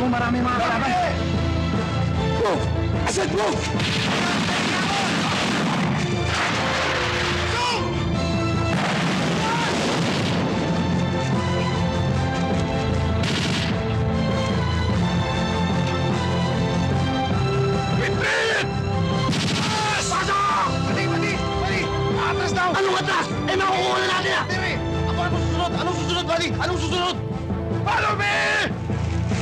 mo marami mga kalaban. Move! I said move! Anong atras? Eh, makukuha na natin ah! Tiri! Ako anong susunod? Anong susunod, buddy? Anong susunod? Follow me!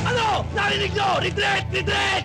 Ano? Narinig nyo! Retreat! Retreat!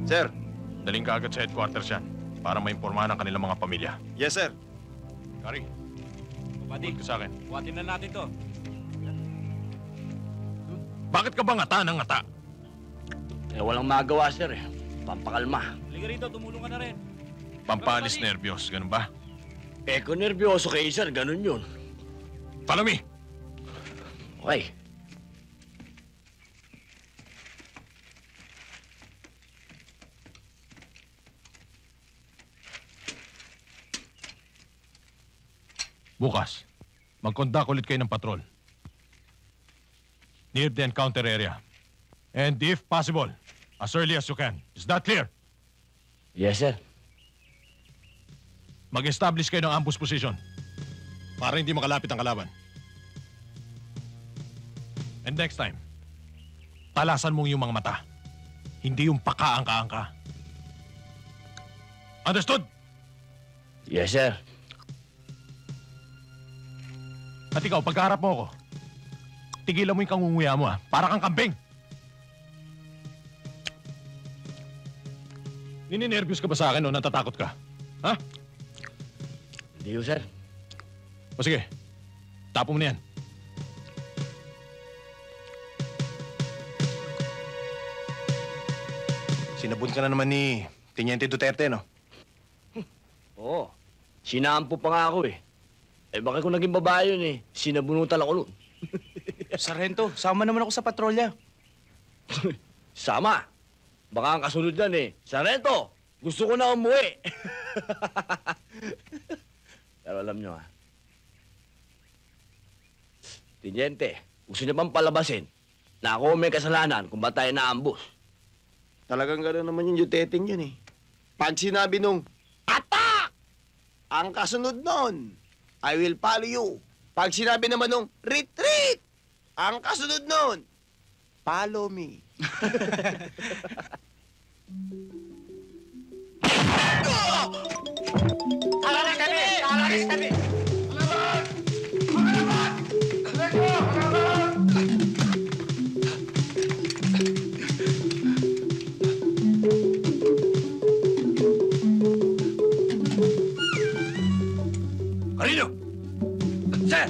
Sir, daling ka agad sa headquarters yan para maimpormahan ang kanilang mga pamilya. Yes, sir. Kari, Kapatid, ka sa akin. buhatin na natin to. Bakit ka ba ngata ng ngata? Eh, walang magawa, sir eh. Pampakalma. Halika rito, tumulong ka na rin. Pampalis nervyos, ganun ba? Eh, kung nervyoso kayo, sir, ganun yun. Follow me! Okay. Bukas, mag-conduct ulit kayo ng patrol. Near the encounter area. And if possible, as early as you can. Is that clear? Yes, sir. Mag-establish kayo ng ambush position para hindi makalapit ang kalaban. And next time, talasan mong yung mga mata. Hindi yung pakaangka-angka. Understood? Yes, sir. At ikaw, pagkaharap mo ako, tigilan mo yung kangunguya mo, ha? Para kang kambing. Nininervyos ka ba sa akin o natatakot ka? Ha? Hindi, sir. O sige, tapo mo na yan. Sinabon ka na naman ni Teniente Duterte, no? Oo. Sinampo pa nga ako eh. Eh, bakit kung naging babae yun eh? Sinabunutan ako nun. Sargento, sama naman ako sa patrolya. Sama. Baka ang kasunod yan eh. Sarento, gusto ko na umuwi. Pero alam nyo ha. Teniente, gusto niya bang palabasin na ako may kasalanan kung ba't tayo na-ambush? Talagang gano'n naman yung Duteteng yun, eh. Pag sinabi nung, attack! Ang kasunod nun, I will follow you. Pag sinabi naman nung, retreat! Ang kasunod nun, follow me. Alalis kami! Alalis kami! Carino! Sir!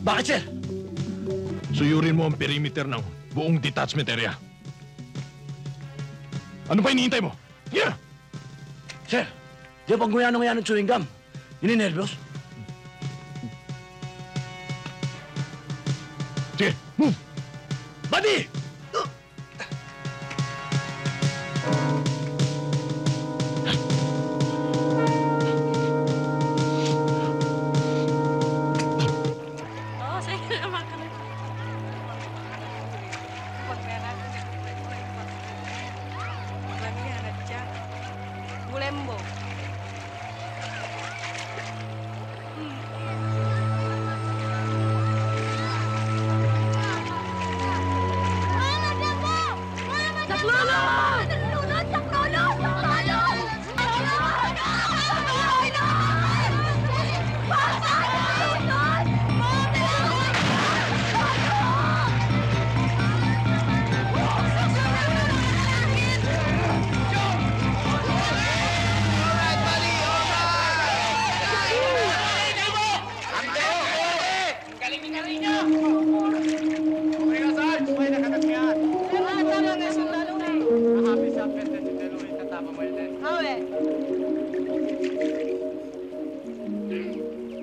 Bakit, sir? Suyurin mo ang perimeter ng buong detachment area. Ano pa hinihintay mo? Yeah! Sir, di ba pag ng yan ng chewing gum? Nininervyos? Sige, move! Buddy! Bulembo.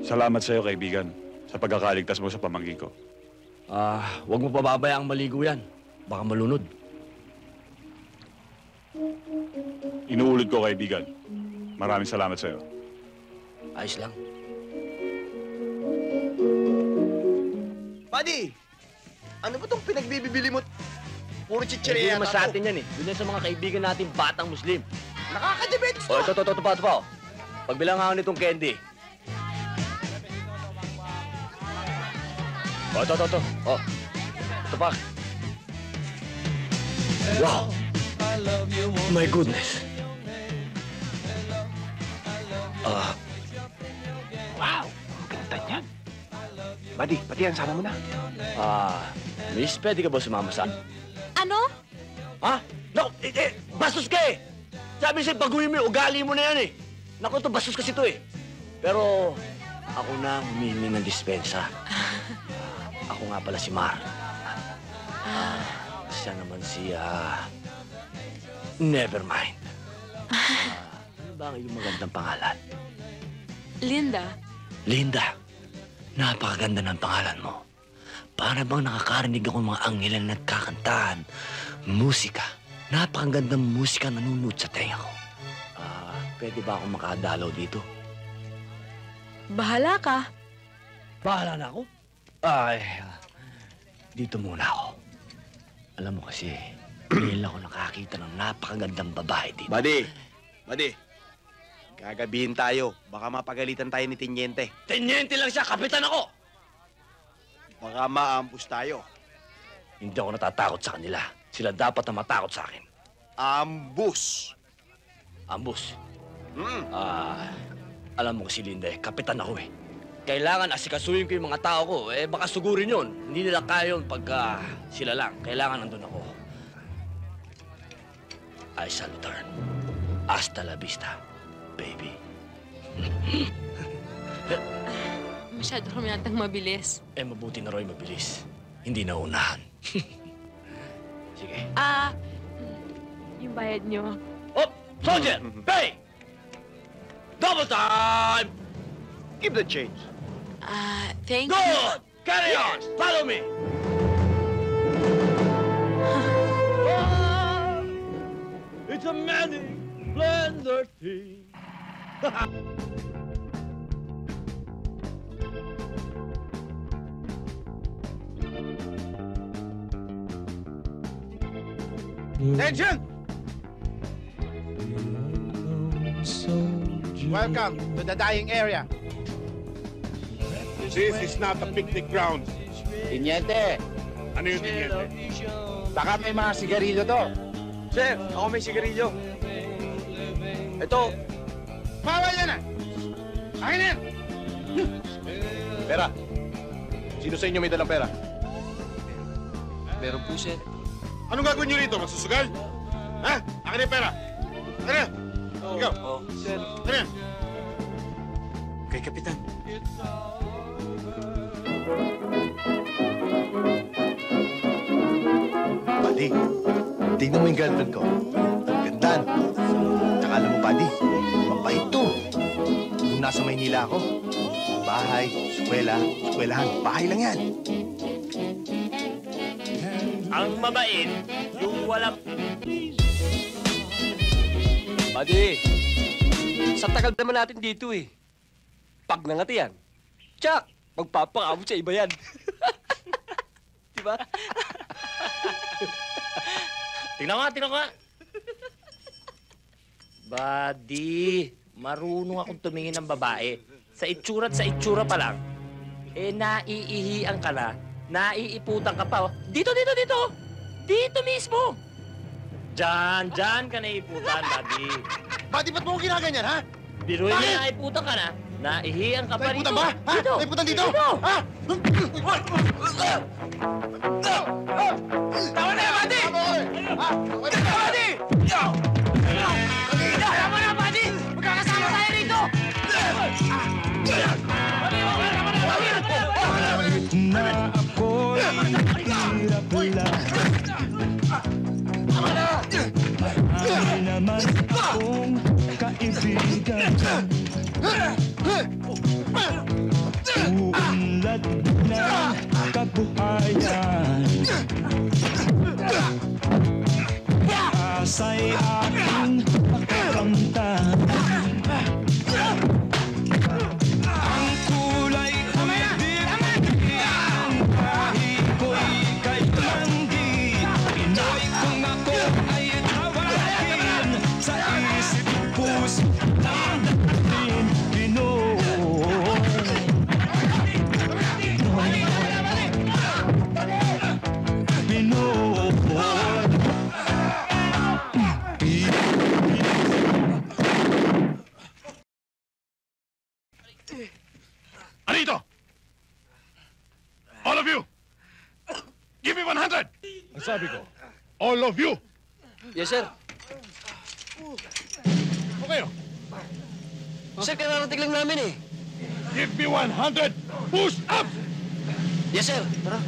Salamat sa'yo, kaibigan, sa pagkakaligtas mo sa pamangkin ko. Huwag mo pababayaang maligo yan. Baka malunod. Inuulit ko, kaibigan. Maraming salamat sa'yo. Ayos lang. Buddy! Ano ba itong pinagbibili mo? Puro chichirya Hindi naman yata sa to. atin yan eh. Doon yan sa mga kaibigan natin batang Muslim. Nakaka-diabetes to! O, ito pa. Pagbilang ako nitong candy. O, ito. O, ito pa. Wow! My goodness. Wow! Ang ganda niyan. Buddy, pati yan, sama mo na. Miss, pwede ka ba sumama sa... Ano? Ha? Naku, bastos ka eh! Sabi sa'yo, baguhin mo yung ugali mo na yan eh. Naku, ito, bastos kasi ito eh. Pero, ako na ang humihingi ng dispensa. Ako nga pala si Mar. Siya naman si, Nevermind. Ano ba ang iyong magandang pangalan? Linda. Linda, napakaganda ng pangalan mo. Para bang nakakarinig ako ng mga angilan na nagkakantahan. Musika. Napakagandang musika nanunod sa tenga ko. Pwede ba akong makadalaw dito? Bahala ka. Bahala na ako. Ay, dito muna ako. Alam mo kasi, ngayon ako nakakita ng napakagandang babae dito. Buddy! Gagabihin tayo. Baka mapagalitan tayo ni Tiniente. Tenyente lang siya, kapitan ako! Baka maambus tayo. Hindi ako natatakot sa kanila. Sila dapat na matakot sa akin. Ambus! Ambus. Mm. Alam mo kasi, Linda, kapitan ako eh. Kailangan asikasuhin ko yung mga tao ko. Baka sugurin yun. Hindi nila kaya yun pagka sila lang. Kailangan nandun ako. I shall return. Hasta la vista, baby. Masyado kami natang mabilis. Mabuti na Roy mabilis. Hindi na unahan. Sige. Yung bayad nyo. Oh, soldier! Pay! Double time! Give the change. Thank you. Good! Carry on! Follow me! It's a magic blender thing. Attention! Welcome to the dying area. This is not a picnic ground. Tiniente, Ano yung tinyente? baka may mga sigarilyo to. Sir, ako may sigarilyo. Ito. Bawal yan ah! Akin na yan! Pera. Sino sa inyo may dalang pera? Meron po, sir. Anong gagawin nyo rito? Magsusugal? Ha? Akin yung pera. Akin na. Ikaw. Sir. Akin na. Kay Kapitan. Buddy, tingnan mo yung girlfriend ko. Ganda. Tsaka alam mo, buddy, mabait to. Nung nasa Maynila ako, bahay, eskwelahan, bahay lang yan. Ang mabait, yung walang... Buddy, sa tagal naman natin dito eh. Pag nangati yan, tsak, magpapakamot sa iba yan. Diba? Tingnan ko nga. Buddy, marunong akong tumingin ng babae. Sa itsura pa lang. Naiihian ka na. Naiiputan ka pa. Oh. Dito! Dito mismo! Diyan ka naiiputan, buddy. Buddy, ba't mo ko ginaganyan, ha? Biruin mo naiiputan ka na. Naihian ka pa rito. Naiputan ba? Ha? Dito! Naiputan dito? Ha? Tama na yan, buddy! Buddy! Tama na, buddy! Magkakasama tayo rito! Na ako'y hirap lang. Marami naman akong kaibigan. uunlad ng kabuhayan. Asa'y aking makakamtan. Ang kulay ko'y di ang bahi ko'y kailan di Pinoy kung ako ay tawagin. Sa isip puso lang dating Pinoy. Anito! All of you! Give me 100! Ang sabi ko, all of you! Yes, sir. Okay, Sir, kararating lang namin eh. give me 100 push-ups! Yes, sir. Tara.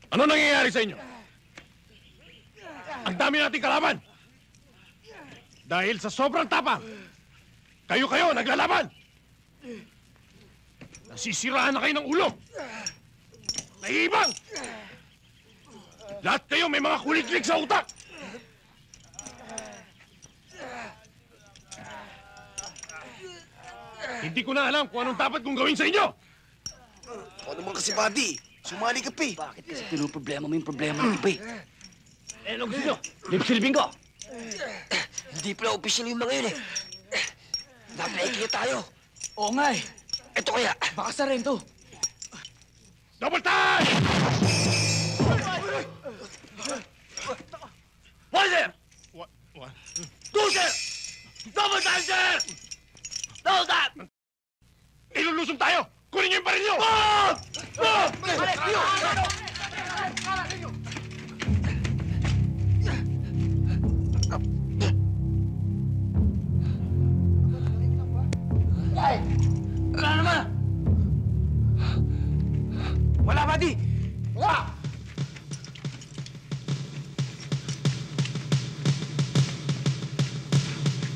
Ano nangyayari sa inyo? Ang dami nating kalaban! Dahil sa sobrang tapang, kayo naglalaban! Nasisiraan na kayo ng ulo! Naiibang! Lahat kayo may mga kuliklik sa utak! Hindi ko na alam kung anong dapat kong gawin sa inyo! Ako naman kasi, buddy. Sumali ka pa eh. Bakit kasi pinoproblema mo yung problema ng iba eh? Eh, ano gusto nyo? Lip-silbing ko! Hindi pala official yung mga yun eh. Napaikita tayo. Oo nga eh. Ito kaya. Baka sa rin to. Double time! One, sir! What? Two, sir! Double time, sir! Double time! Ilulusong tayo! Kunin niyo yung baril niyo! Wala naman! Wala, buddy! Wala!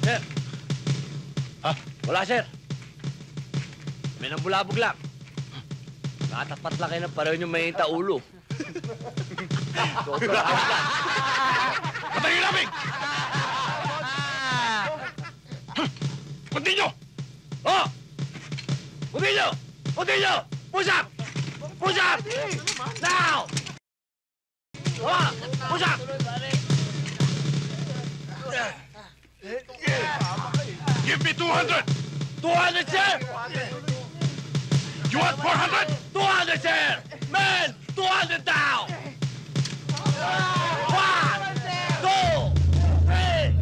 Sir! Ha? Wala, sir. May nambulabog lang. Nakatapat lang kayo ng pareho yung may taulo. Patayin namin! Continue! Oh! Continue! Continue! Push up! Push up! Now! Oh! Push up! Give me 200! 200, sir! You want 400? 200, sir! Men! 200 down! 1, 2, 3!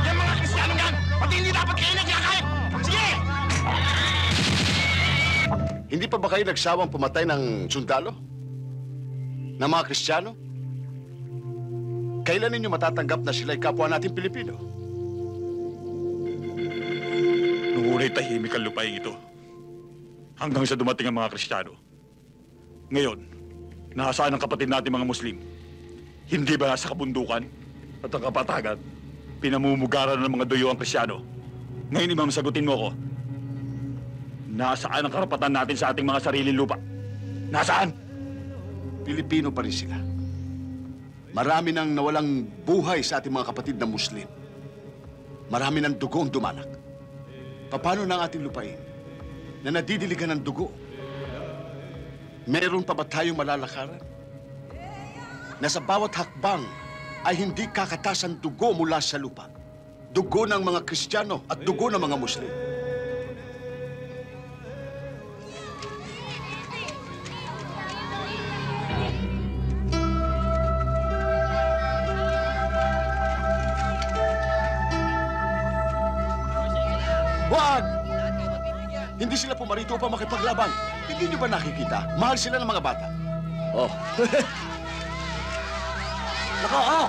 Yung mga Kristiyanong yan, pati hindi dapat kayo nagkakain! Sige! Hindi pa ba kayo nagsawang pumatay ng sundalo? Ng mga Kristiyano? Kailan ninyo matatanggap na sila'y kapwa natin Pilipino? Nung una'y tahimik ang lupain ito. Hanggang sa dumating ang mga Kristiyano. Ngayon, nasaan ang kapatid natin mga Muslim? Hindi ba nasa kabundukan at ang kapatagan? Pinamumugaran ng mga duyo ang Kristiyano. Ngayon, Imam, sagutin mo ko. Nasaan ang karapatan natin sa ating mga sariling lupa? Nasaan? Pilipino pa rin sila. Marami nang nawalang buhay sa ating mga kapatid na Muslim. Marami ng dugo ang dumanak. Paano na ang ating lupain na nadidiligan ng dugo? Meron pa ba tayong malalakaran? Na sa bawat hakbang ay hindi kakatas ang dugo mula sa lupa. Dugo ng mga Kristiyano at dugo ng mga Muslim. Wag! Hindi sila pumarito upang makipaglaban. Hindi niyo ba nakikita? Mahal sila ng mga bata. Oh. Nako, oh!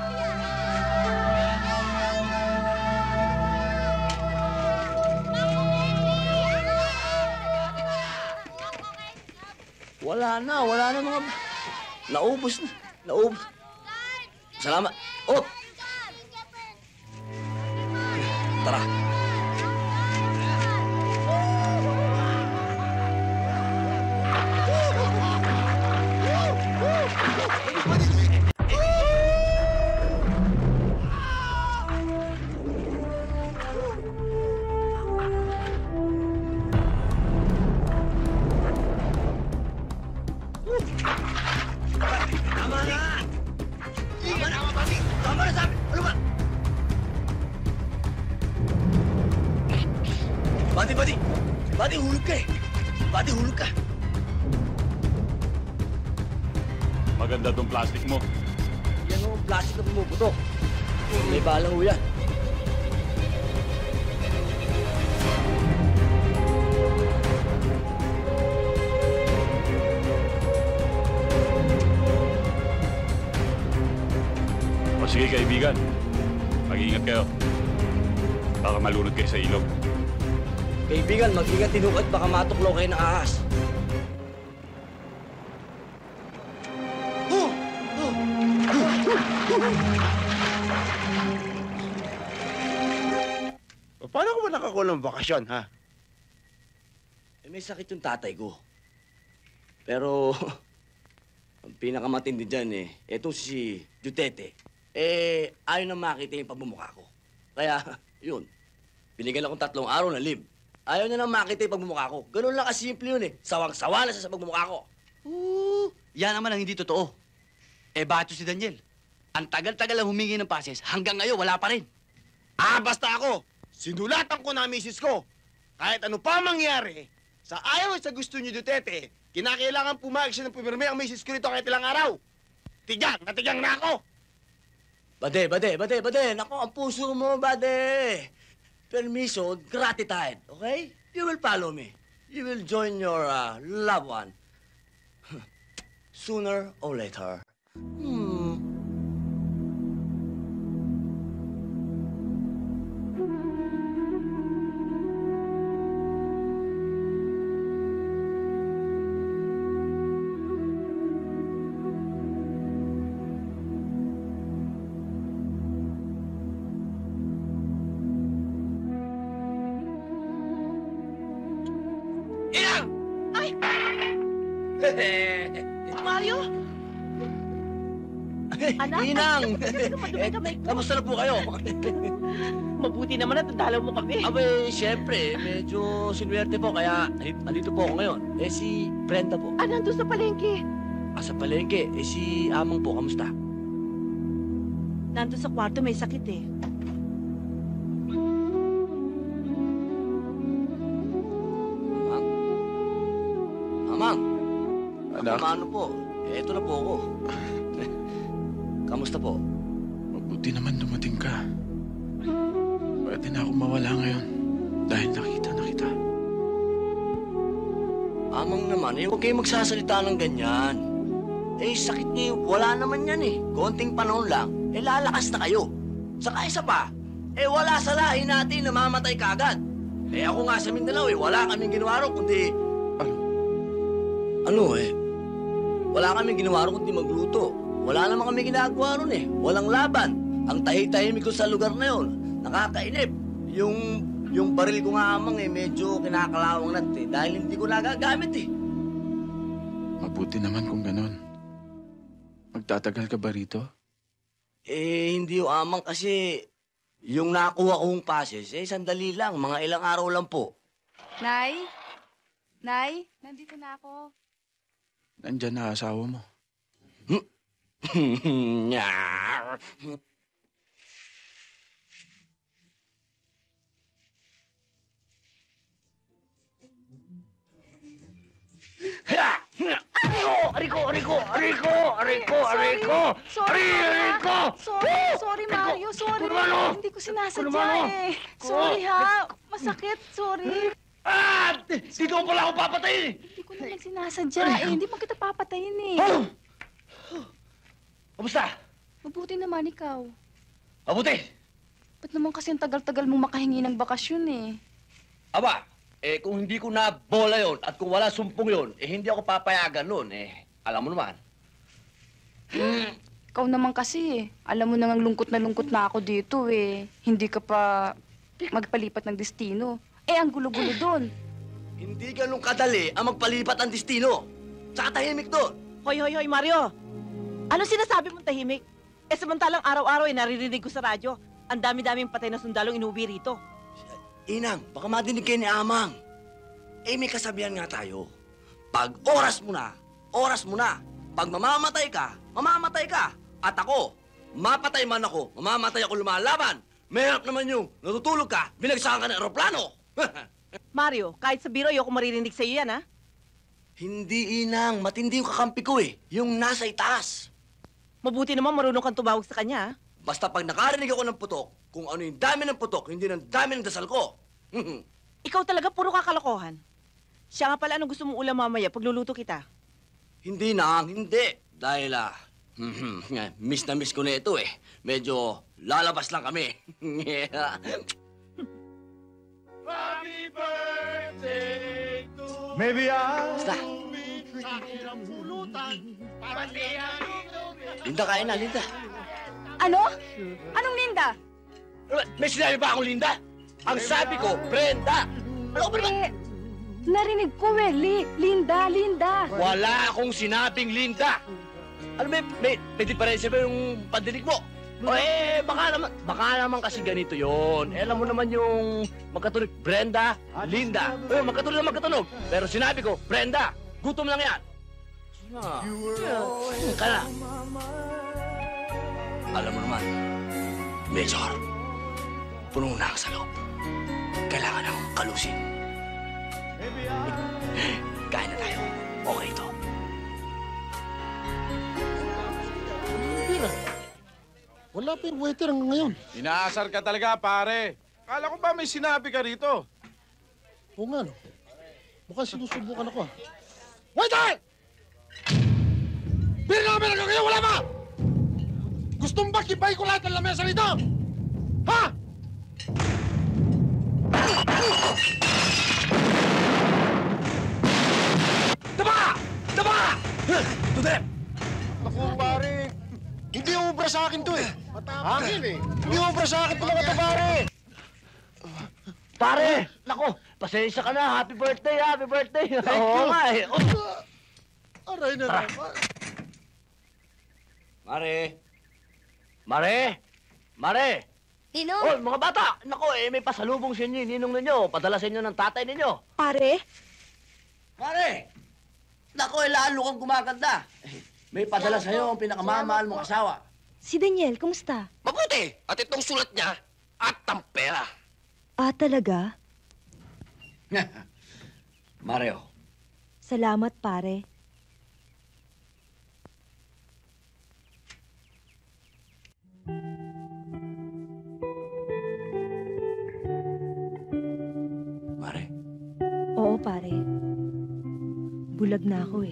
Wala na mga... Naubos na. Naubos. Salamat. Oh! Tara. Buddy, hulog ka eh. Buddy, hulog ka. Maganda tong plastic mo. Yan o, plastic na pumuputok. May bala ho yan. O sige kaibigan, mag-iingat kayo. Baka malunod kayo sa ilog. Kaibigan, mag-ingat tinuk at baka matuklaw kayo ng ahas. Paano ko ba nakakuha ng bakasyon, ha? Eh, may sakit yung tatay ko. Pero, ang pinakamatindi dyan eto si Duterte. Ayaw na makita yung pagmumukha ko. Kaya, yun, binigyan akong 3 araw na leave. Ayaw niya na makita yung pagmumukha ko. Ganun lang kasimple yun Sawang-sawa na siya sa pagmumukha ko. Yan naman ang hindi totoo. Bato si Daniel. Ang tagal-tagal ang humingi ng pases, hanggang ngayon wala pa rin. Basta ako, sinulatan ko na ang misis ko. Kahit ano pa mangyari, sa ayaw at sa gusto niyo Duterte, kinakailangan pumayag siya ng pumirme ang misis ko nito kahit ilang araw. Natigang na ako. Bade. Nako, ang puso mo, bade. Permission, gratitude, okay? You will follow me. You will join your loved one. Sooner or later. Mario? Anak? Inang! Kamusta na po kayo? Mabuti naman at dalaw mo kami. Abay, siyempre, medyo sinuwerte po, kaya andito po ako ngayon. Si Brenda po. Nandun sa palengke. Sa palengke. Si Amang po, kamusta? Nandun sa kwarto, may sakit eh. Amang! Anak? Ano po? Eto na po ako. Kamusta po? Mabuti naman dumating ka. Pwede na ako mawala ngayon dahil nakita na kita. Amang naman, huwag kayo magsasalita ng ganyan. Sakit niyo, wala naman yan Konting panahon lang, lalakas na kayo. Saka isa pa, wala sa lahi natin na mamatay kagad. Ako nga sa Mindanao wala kaming ginawa ro, kundi... Wala kaming ginawa ro, kundi magluto. Wala naman kami ginagawa ron Walang laban. Ang tahimik ko sa lugar na yun, nakakainip. Yung baril ko nga amang medyo kinakalawang nat dahil hindi ko nagagamit Mabuti naman kung ganon. Magtatagal ka ba rito? Hindi yung amang kasi yung nakuha kong passes, sandali lang, mga ilang araw lang po. Nay? Nay, nandito na ako. Nandyan na asawa mo. Sorry, Mario. Sorry. Hindi ko sinasadya Sorry ha. Masakit. Sorry. Dito pala ako papatayin Hindi ko naman sinasadya Hindi mo kita papatayin Kamusta? Mabuti naman ikaw. Mabuti! Ba't naman kasi ang tagal-tagal mong makahingi ng bakasyon eh? Aba, kung hindi ko na bola yon at kung wala sumpong yon, hindi ako papayagan nun. Alam mo naman. Ikaw naman kasi eh. Alam mo nang lungkot na ako dito eh. Hindi ka pa magpalipat ng destino. Ang gulo-gulo doon. Hindi ganun kadali ang magpalipat ang destino. Tsaka tahimik doon. Hoy, Mario! Ano sinasabi mong tahimik? Samantalang araw-araw naririnig ko sa radyo, ang dami-daming patay na sundalong inuwi rito. Inang, baka madinig kayo ni Amang. May kasabihan nga tayo. Pag oras mo na, oras mo na. Pag mamamatay ka, mamamatay ka. At ako, mapatay man ako, mamamatay ako lumalaban. Mayroon naman yung natutulog ka, binagsakan ka ng aeroplano. Mario, kahit sa biro, ayoko maririnig sa'yo yan, ha? Hindi, Inang. Matindi yung kakampi ko yung nasa itaas. Mabuti naman marunong kang tumawag sa kanya, ha? Basta pag nakarinig ako ng putok, kung ano yung dami ng putok, hindi ng dami ng dasal ko. Ikaw talaga puro kakalokohan. Siya nga pala, anong gusto mong ulam mamaya pagluluto kita? Hindi, Nang. Hindi. Dahil, miss na miss ko na ito Medyo lalabas lang kami. Happy birthday to Maybe Basta. Linda, kain na, Linda. Ano? Anong Linda? May sinabi ba akong Linda? Ang sabi ko, Brenda. Ano ba naman? Narinig ko Linda. Wala akong sinabing Linda. Ano may diferensya ba yung pandinig mo? Baka naman kasi ganito yon. Alam mo naman yung magkatunog, Brenda, Linda. Magkatunog. Pero sinabi ko, Brenda, gutom lang yan. Kaya, alam mo naman, Major, puno na ako sa loob. Kailangan akong kalusin. Kain na tayo. Okay ito. Wala pa yung waiter hanggang ngayon. Inaasar ka talaga, pare. Kala ko ba may sinabi ka rito? Oo nga, no. Mukhang sinusubukan ako, Waiter! Beer namin hanggang ngayon, wala ba? Gusto mo ba kipay ko lahat ng lamesa rito? Ha? Daba! Tudep! Naku, pare. Hindi ubra sa akin to Matapang Hindi ubra sa akin to mga to, pare. Pare! Nako, pasensya ka na. Happy birthday, happy birthday. Thank you. Aray na naman. Mare! Ninong? Oh, mga bata! Nako, may pasalubong sa inyo, ninong ninyo. Padala sa inyo ng tatay ninyo. Pare? Mare! Nako, lalo kang gumaganda. May padala sa'yo ang pinakamamahal mong asawa. Si Daniel, kumusta? Mabuti! At itong sulat niya, at ang pera. Talaga? Mario. Salamat, pare. Mare? Oo, pare. Bulag na ako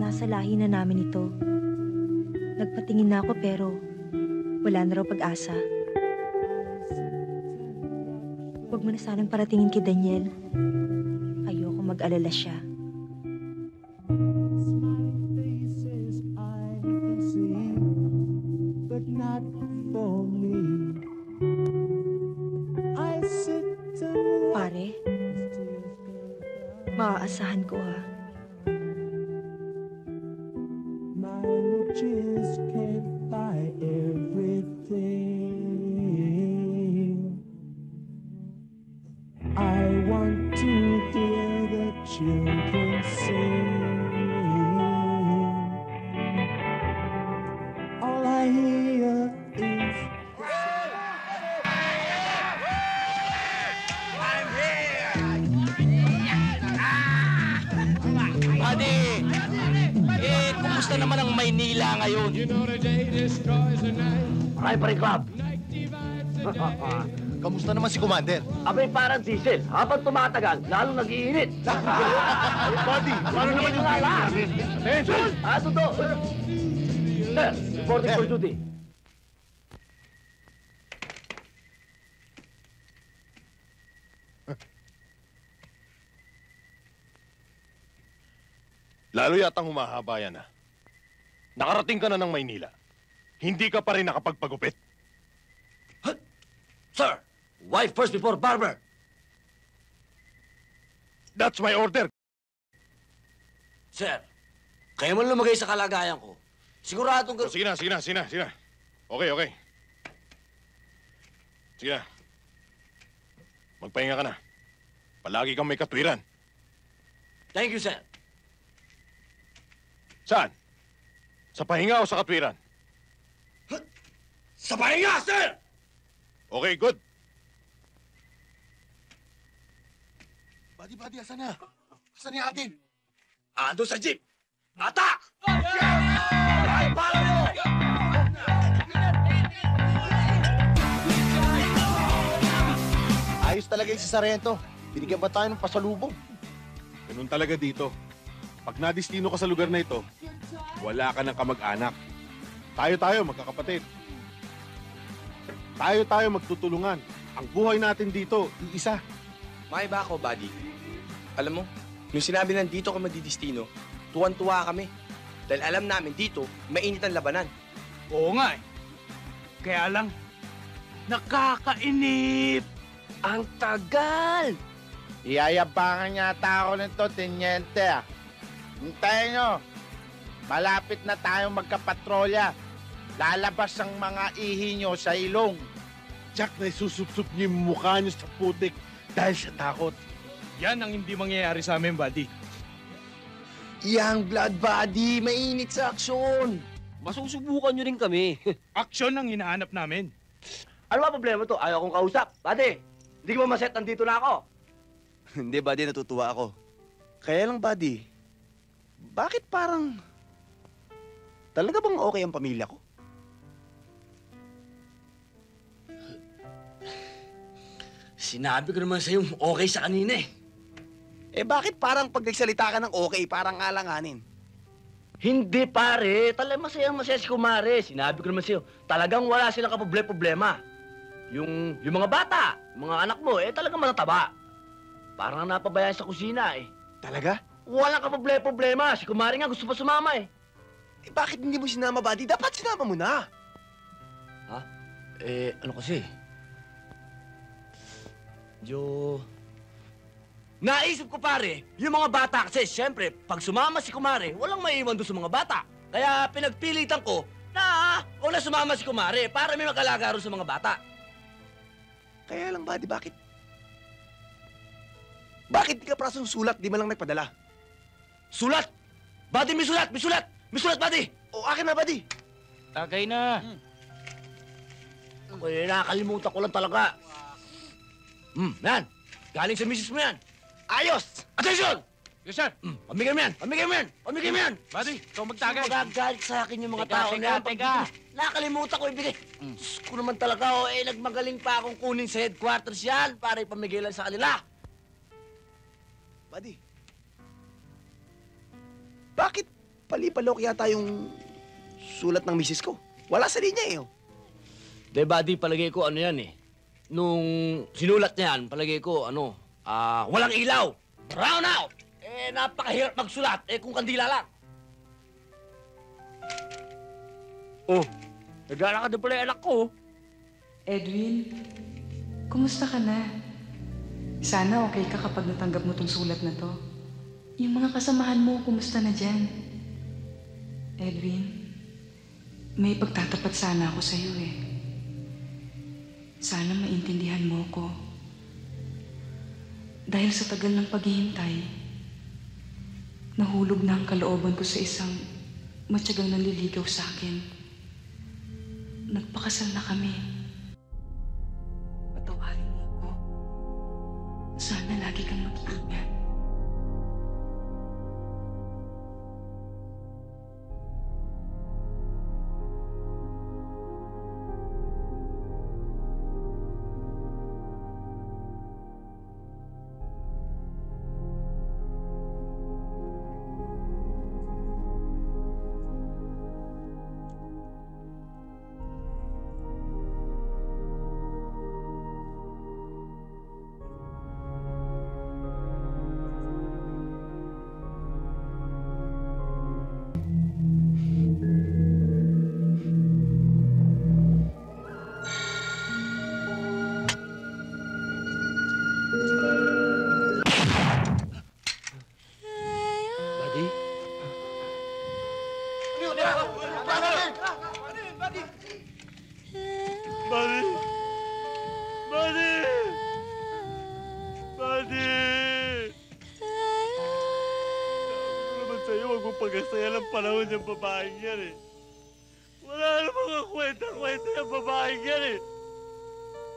Nasa lahi na namin ito. Nagpatingin na ako pero wala na raw pag-asa. Huwag mo na sanang paratingin kay Daniel. Ayoko mag-alala siya. Pare, maaasahan ko Just can't buy everything. I want to hear the children sing. All I hear is I'm here! Buddy! Kumusta naman ang Maynila ngayon? Ay, pare club. Kamusta naman si Commander? Abay, parang diesel. Habang tumatagal, lalo nag-iinit. Buddy, paano naman yung Attention! Totoo. Sir, reporting for duty. Lalo yatang humahaba yan, ha? Nakarating ka na ng Maynila. Hindi ka pa rin nakapagpagupit. Sir, wife first before barber. That's my order. Sir, kaya mo lumagay sa kalagayan ko. Siguradong... Sige na. Okay. Sige na. Magpahinga ka na. Palagi kang may katwiran. Thank you, sir. Saan? Sa pahinga o sa katwiran? Sa pahinga, sir! Okay, good. Buddy, asan na? Asan yung atin? Ando sa jeep! Atak! Follow mo! Ayos talaga yung si Sarento. Binigyan ba tayo ng pasalubong? Ganun talaga dito. Pag nadistino ka sa lugar na ito, wala ka ng kamag-anak. Tayo, magkakapatid. Tayo, magtutulungan. Ang buhay natin dito, iisa. May ba ako, buddy? Alam mo, nung sinabi nandito ka madidistino, tuwan-tuwa kami. Dahil alam namin dito, mainit ang labanan. Oo nga eh. Kaya lang, nakakainip. Ang tagal! Iyayabangan yata ako nito, Teniente. Hintayin nyo. Malapit na tayong magkapatrolya. Lalabas ang mga ihi nyo sa ilong. Jack, na isusup-sup niyo yung mukha niyo sa putik dahil sa takot. Yan ang hindi mangyayari sa amin, buddy. Yang blood body, mainit sa aksyon. Masusubukan nyo rin kami. Aksyon ang hinahanap namin. Ano ba problema to? Ayaw kong kausap. Buddy, hindi ko maset, nandito na ako. Hindi, buddy, natutuwa ako. Kaya lang, buddy, bakit parang... Talaga bang okay ang pamilya ko? Sinabi ko naman sa'yo, okay sa kanina eh. Eh bakit parang pag nagsalita ka ng okay, parang alanganin? Hindi pare, talagang masaya si Kumare. Sinabi ko naman sa'yo, talagang wala silang kaproblema. Yung mga bata, mga anak mo, talagang matataba. Parang napabayaan sa kusina eh. Talaga? Walang kaproblema. Si Kumare nga gusto pa sumama eh. Eh bakit hindi mo sinama, buddy? Dapat sinama mo na. Ha? Ano kasi? Naisip ko pare, yung mga bata kasi, siyempre, pag sumama si Kumare, walang maiiwan doon sa mga bata. Kaya pinagpilitan ko na kung na sumama si Kumare para may mag-alaga rin sa mga bata. Kaya lang, buddy, bakit? Bakit di ka prasong sulat, di man lang nagpadala? Sulat! Buddy, may sulat! May sulat! May sulat, buddy! O, akin na, buddy! Tagay na. Nakakalimutan ko lang talaga. Yan! Galing sa misis mo yan! Ayos! Attention! Yes, sir. Pamigay mo yan! Pamigay mo yan! Pamigay mo yan! Buddy, ikaw magtagay. Magagalit sa akin yung mga tao na yan. Nakakalimutan ko ibigay. Diyos ko naman talaga, nagmagaling pa akong kunin sa headquarters yan para ipamigay lang sa kanila. Buddy, bakit palipalok yata yung sulat ng misis ko? Wala sa linya eh. De, buddy, palagay ko ano yan eh. Nung sinulat niya yan, palagay ko walang ilaw. Brown out! Napakahirap magsulat. Kung kandila lang. Oh, naglalakad na pala yung anak ko. Edwin, kumusta ka na? Sana okay ka kapag natanggap mo tong sulat na to. Yung mga kasamahan mo, kumusta na dyan? Edwin, may pagtatapat sana ako sa'yo eh. Sana maintindihan mo ko. Dahil sa tagal ng paghihintay, nahulog na ang kalooban ko sa isang matyagang nanliligaw sa akin. Nagpakasal na kami. Patawarin mo ko. Sana lagi kang mag-iingat. sa'yo, huwag mo pagkasaya ng panahon ng babaeng yan eh. Wala na mga kwenta-kwenta ng babaeng yan eh.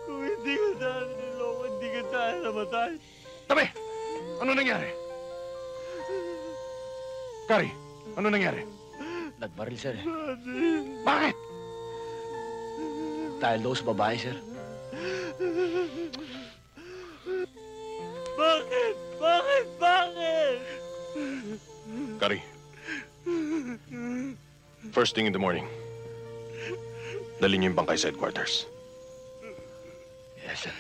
Kung hindi ko sana niloko, hindi ka sana namatay. Tabi! Ano nangyari? Kari, ano nangyari? Nagbaril, sir. Bakit? Dahil daw sa babae, sir. Bakit? Bakit? Bakit? Kari, first thing in the morning, dali niyo yung bangkay sa headquarters. Yes, sir.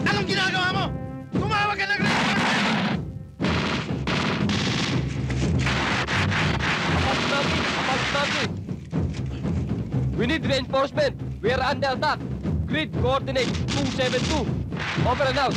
Anong ginagawa mo? Tumawag ka ng We need reinforcement. We are under attack. Grid coordinate 272. Over and out.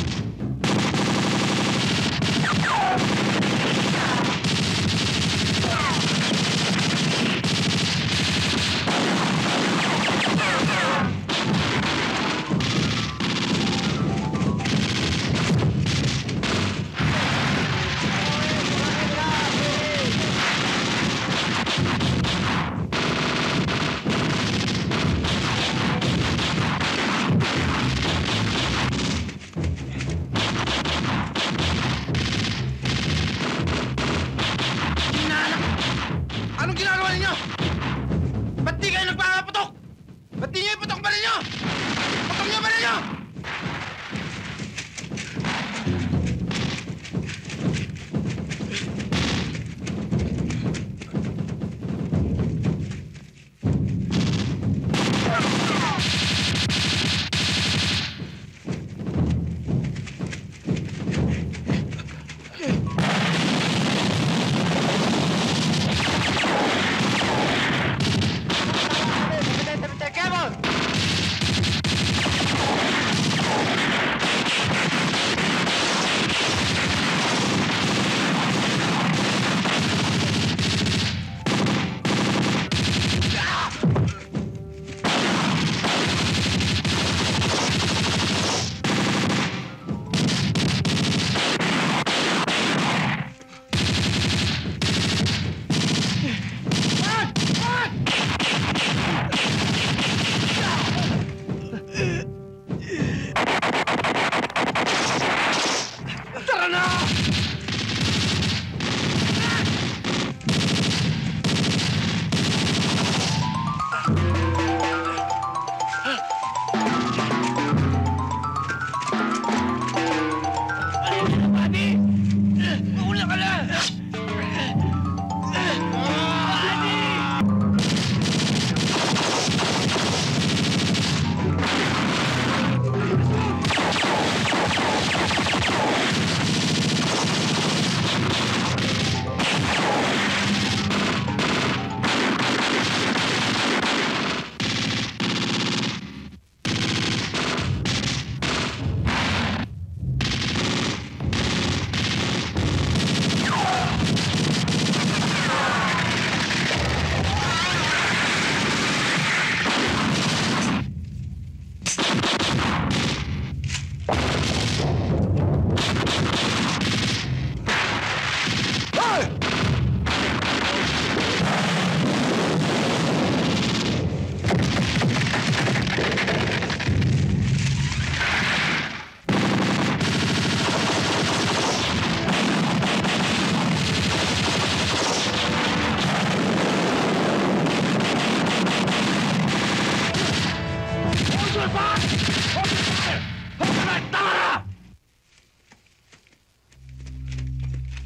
Anong ginagawa ninyo? Ba't di kayo nagpapaputok? Ba't di nyo iputok ba ninyo? Putok nyo ba ninyo? Tara na! Buddy! Mauna ka na!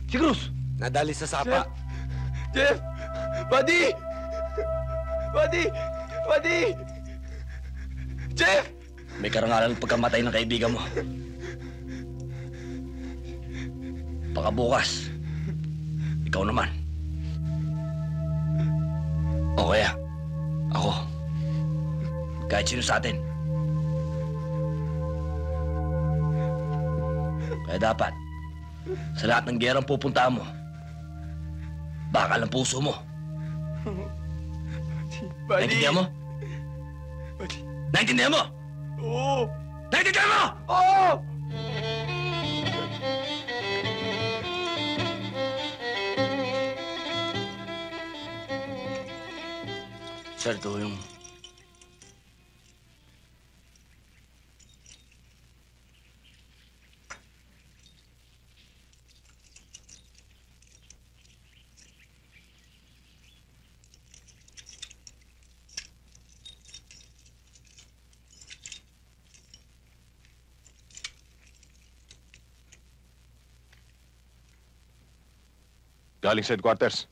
Si Cruz! Nadali sa sapa. Jeff! Buddy! Buddy! Buddy! Jeff! May karangalan ng pagkamatay ng kaibigan mo. Baka bukas, ikaw naman. O kaya, ako. Kahit sino sa atin. Kaya dapat, sa lahat ng gerang pupuntahan mo, bakal ang puso mo. Naintindihan mo? Naintindihan mo? Oo! Naintindihan mo? Oo! Sir, ito yung... Galing sa headquarters.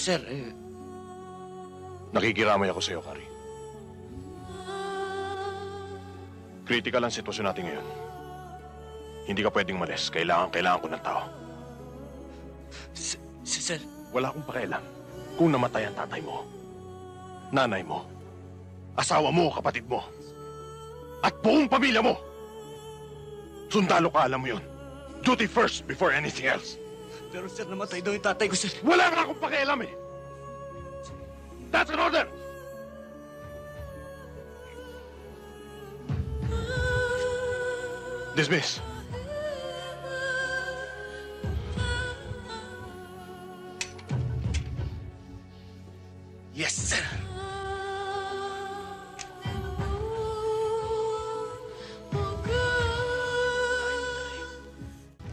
Sir, Nakikiramay ako sa iyo, Kari. Critical ang sitwasyon natin ngayon. Hindi ka pwedeng malis. Kailangan ko ng tao. Sir, wala akong pakialam kung namatay ang tatay mo, nanay mo, asawa mo, kapatid mo, at buong pamilya mo. Sundalo ka, alam mo yun. Duty first before anything else. Pero sir, namatay daw yung tatay ko, sir. Wala nga akong pakialam eh. That's an order! Dismiss. Yes, sir.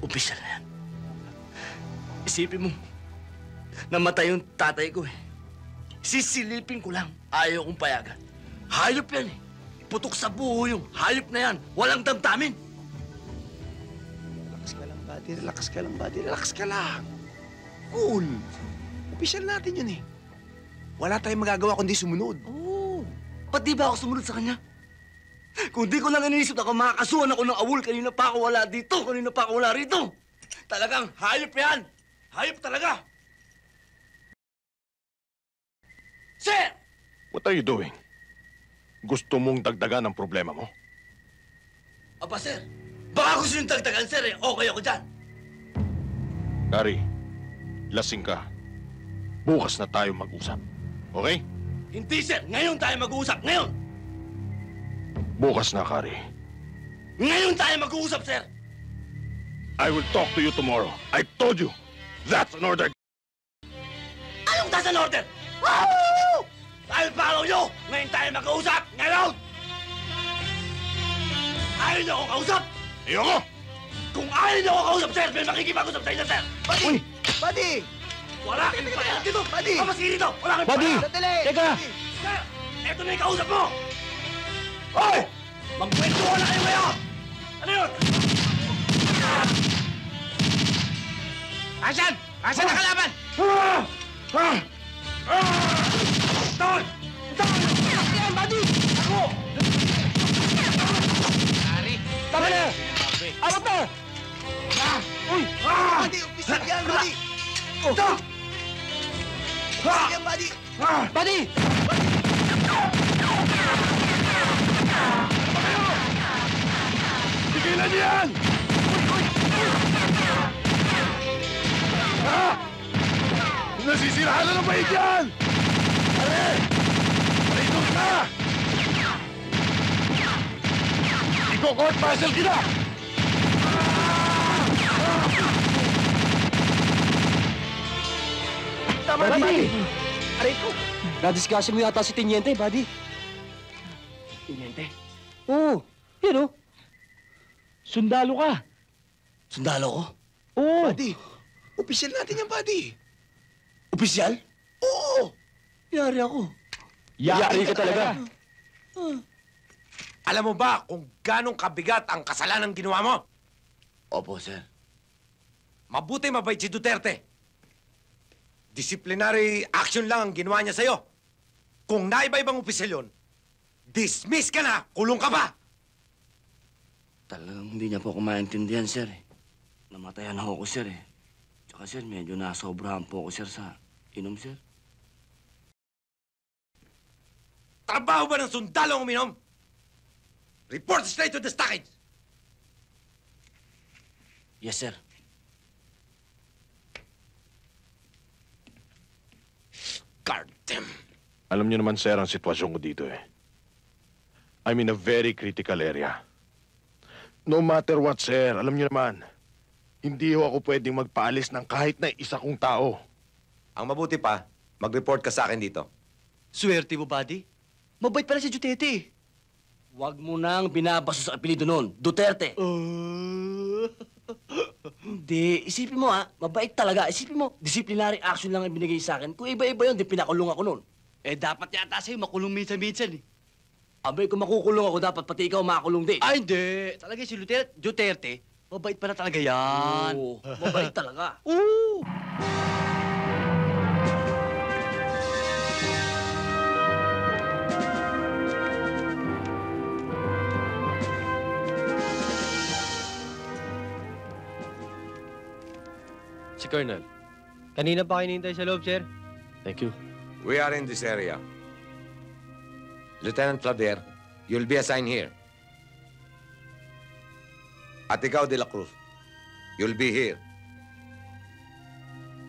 Umpisa na yan. Isipin mo, namatay yung tatay ko eh. Sisilipin ko lang. Ayaw kong payagan. Hayop yan eh. Putok sa buho yung hayop na yan. Walang damdamin. Relax ka lang, buddy. Relax ka lang, buddy. Relax ka lang. Cool. Opisyal natin yun eh. Wala tayong magagawa kundi sumunod. Oo. Ba't di ba ako sumunod sa kanya? Kung di ko lang iniisip na makakasuhan ako ng awol, kanina pa ako wala dito, kanina pa ako wala rito. Talagang hayop yan. Hayop talaga. Sir! What are you doing? Gusto mong dagdagan ang problema mo? Aba, sir. Baka gusto yung dagdagan, sir eh. Okay ako dyan. Kari, lasing ka. Bukas na tayo mag-usap. Okay? Hindi, sir. Ngayon tayo mag-uusap. Ngayon. Bukas na, Kari. Ngayon tayo mag-uusap, sir. I will talk to you tomorrow. I told you. That's an order. Anong that's an order? Oh! I'll follow you. Ngayon tayo mag-uusap. Ngayon. Ayaw niyo akong kausap. Ayoko. Kung ayaw niyo akong kausap, sir, may makikipag-usap tayo na, sir. Buddy! Buddy! Wala kang pakialam dito! Buddy! Pamaski dito! Wala kang Buddy! pakialam! Sandali! Teka! Sir! Eto na yung kausap mo! Hoy! Magkwentuhan na kayo ngayon! Ano yun? Asan? Asan ang kalaban? Tol! Tol! Yan, buddy! Ako! Ari! Tama na! Awat na! Uy! Buddy! Opisyal yan, buddy! Ito! Opisyal yan, buddy! Buddy! Tigilan niyo yan! Ha? Nasisirahan na ng bait yan! Pare! Pare, ka! Iko-court martial kita! Tama na, buddy! Aray ko! Nadiskasi mo yata si Teniente, buddy. Teniente? Oo. Yan, oh. Sundalo ka. Sundalo ko? Oo. Buddy! Opisyal natin yan, buddy! Opisyal? Oo! Yari ako. Yari ka talaga. Alam mo ba kung ganong kabigat ang kasalanan ginawa mo? Opo, sir. Mabuti mabait si Duterte. Disciplinary action lang ang ginawa niya sa'yo. Kung naiba-ibang opisyal yun, dismiss ka na, kulong ka pa! Talagang hindi niya po ako maintindihan, sir. Namatayan ako, sir. Tsaka, sir, medyo nasobrahan po ako, sir, sa inom, sir. Trabaho ba ng sundalo ang uminom? Report straight to the stockage! Yes, sir. Goddamn! Alam niyo naman, sir, ang sitwasyon ko dito eh. I'm in a very critical area. No matter what, sir, alam niyo naman, hindi ho ako pwedeng magpaalis ng kahit na isa kong tao. Ang mabuti pa, mag-report ka sa akin dito. Swerte mo, buddy. Mabait pala si Duterte. Huwag mo nang binabaso sa apelido noon, Duterte. Hindi, isipin mo mabait talaga. Isipin mo, disciplinary action lang ang binigay sa akin. Kung iba-iba yun, di pinakulong ako noon. Eh, dapat yata sa'yo makulong minsan-minsan eh. Abay, kung makukulong ako, dapat pati ikaw makakulong din. Ay, hindi. Talaga si Duterte, mabait pala talaga yan. Oo, mabait talaga. Oo. Si Colonel. Kanina pa hinihintay sa loob, sir. Thank you. We are in this area. Lieutenant Claver, you'll be assigned here. At ikaw, De La Cruz, you'll be here.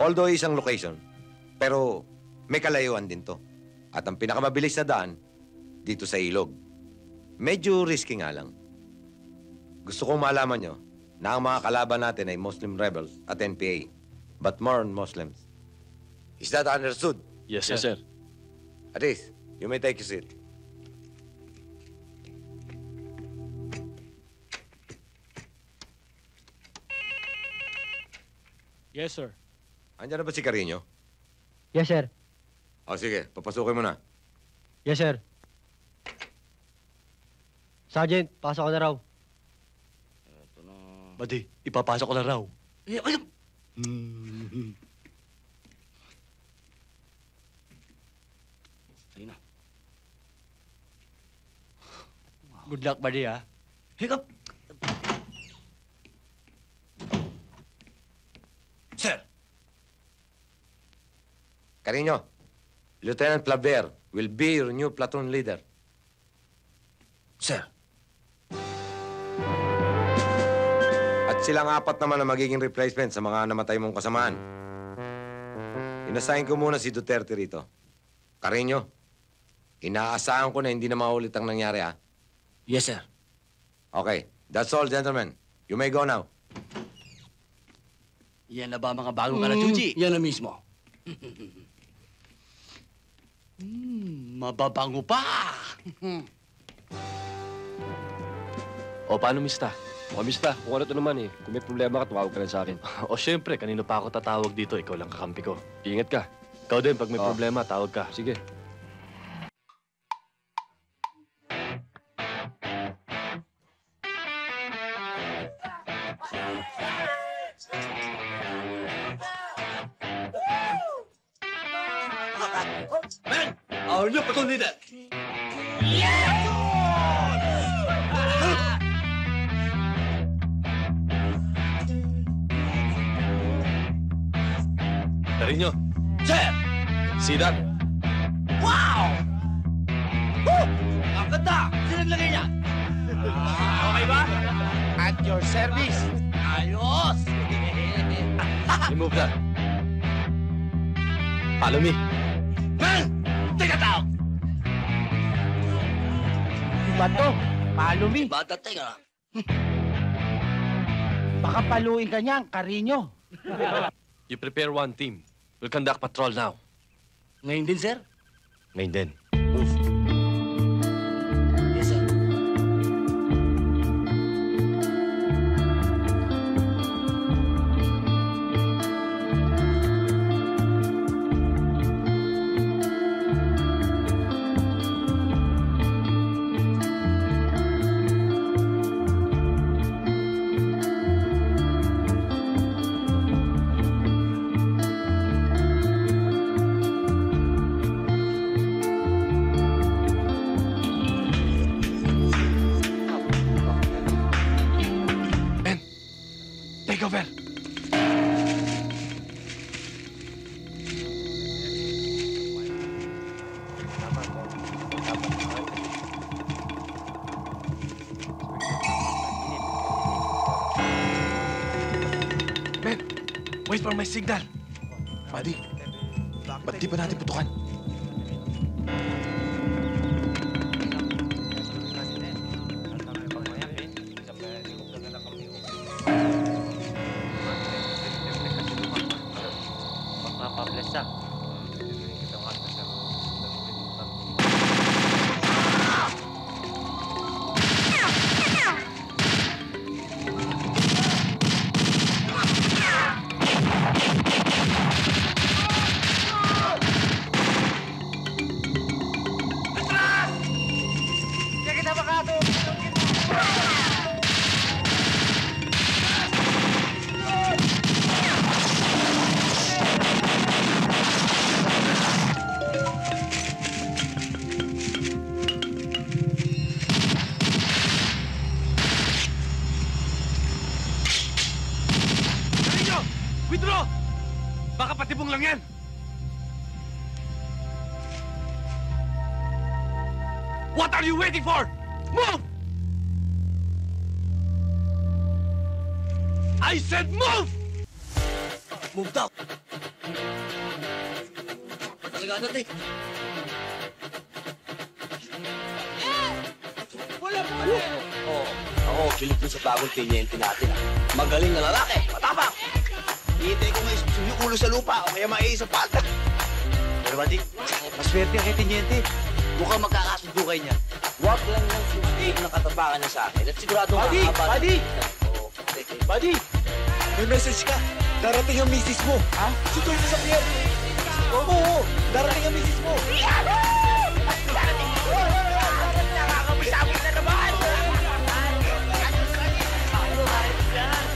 Although isang location, pero may kalayuan din to. At ang pinakamabilis na daan, dito sa ilog. Medyo risky nga lang. Gusto kong malaman nyo na ang mga kalaban natin ay Muslim rebels at NPA. But more on Muslims. Is that understood? Yes, sir. Aris, you may take your seat. Yes, sir. Andiyan na ba si Carino? Yes, sir. O sige, papasukin mo na. Yes, sir. Sergeant, pasok ko na raw. Buddy, ipapasok ko na raw. Sige na. Good luck, buddy, ha? Hiccup! Sir! Carino, Lieutenant Claver will be your new platoon leader. Sir! At silang apat naman na magiging replacement sa mga namatay mong kasamaan. Inasahin ko muna si Duterte rito. Carino, inaasahan ko na hindi na maulit ang nangyari, ha? Yes, sir. Okay, that's all, gentlemen. You may go now. Yan na ba mga bagong kalachuchi? Yan na mismo. Mababango pa! O, paano, mista? O, mista, kung ano to naman eh. Kung may problema ka, tumawag ka lang sa akin. O, syempre, kanino pa ako tatawag dito? Ikaw lang kakampi ko. Ingat ka. Ikaw din, pag may problema, tawag ka. Sige. Man, our new platoon leader. Carino, Sir! see that? Wow! Woo! Ang ganda! Sino naglagay niya? Okay ba? At your service. Ayos! Remove that. Follow me. Man! Take it out! Bato, palo me. Bata, teka. Baka paluin ka niyan, Carino. You prepare one team. We'll conduct patrol now. Ngayon din, sir? Ngayon din. Yes, sir. for my signal. Buddy, ba't di pa natin putukan? Magpapablesa. Withdraw! Baka patibong lang yan! What are you waiting for? Move! I said move! Move daw! Talaga natin! Oh, ako, pilit mo sa bagong tinyente natin. Magaling na lalaki, matapang! Hihintay ko nga yung ulo sa lupa o kaya maay sa palda. Pero buddy, maswerte ang kay Tinyente. Mukhang magkakasundo kayo niya. Huwag lang nang sustain ng katapangan niya sa akin at sigurado makakabal. Buddy! Buddy! May message ka. Darating ang misis mo. Ha? Sutoy mo sa pier. Oo, darating ang misis mo. Darating mo! Nakakamisabot na naman!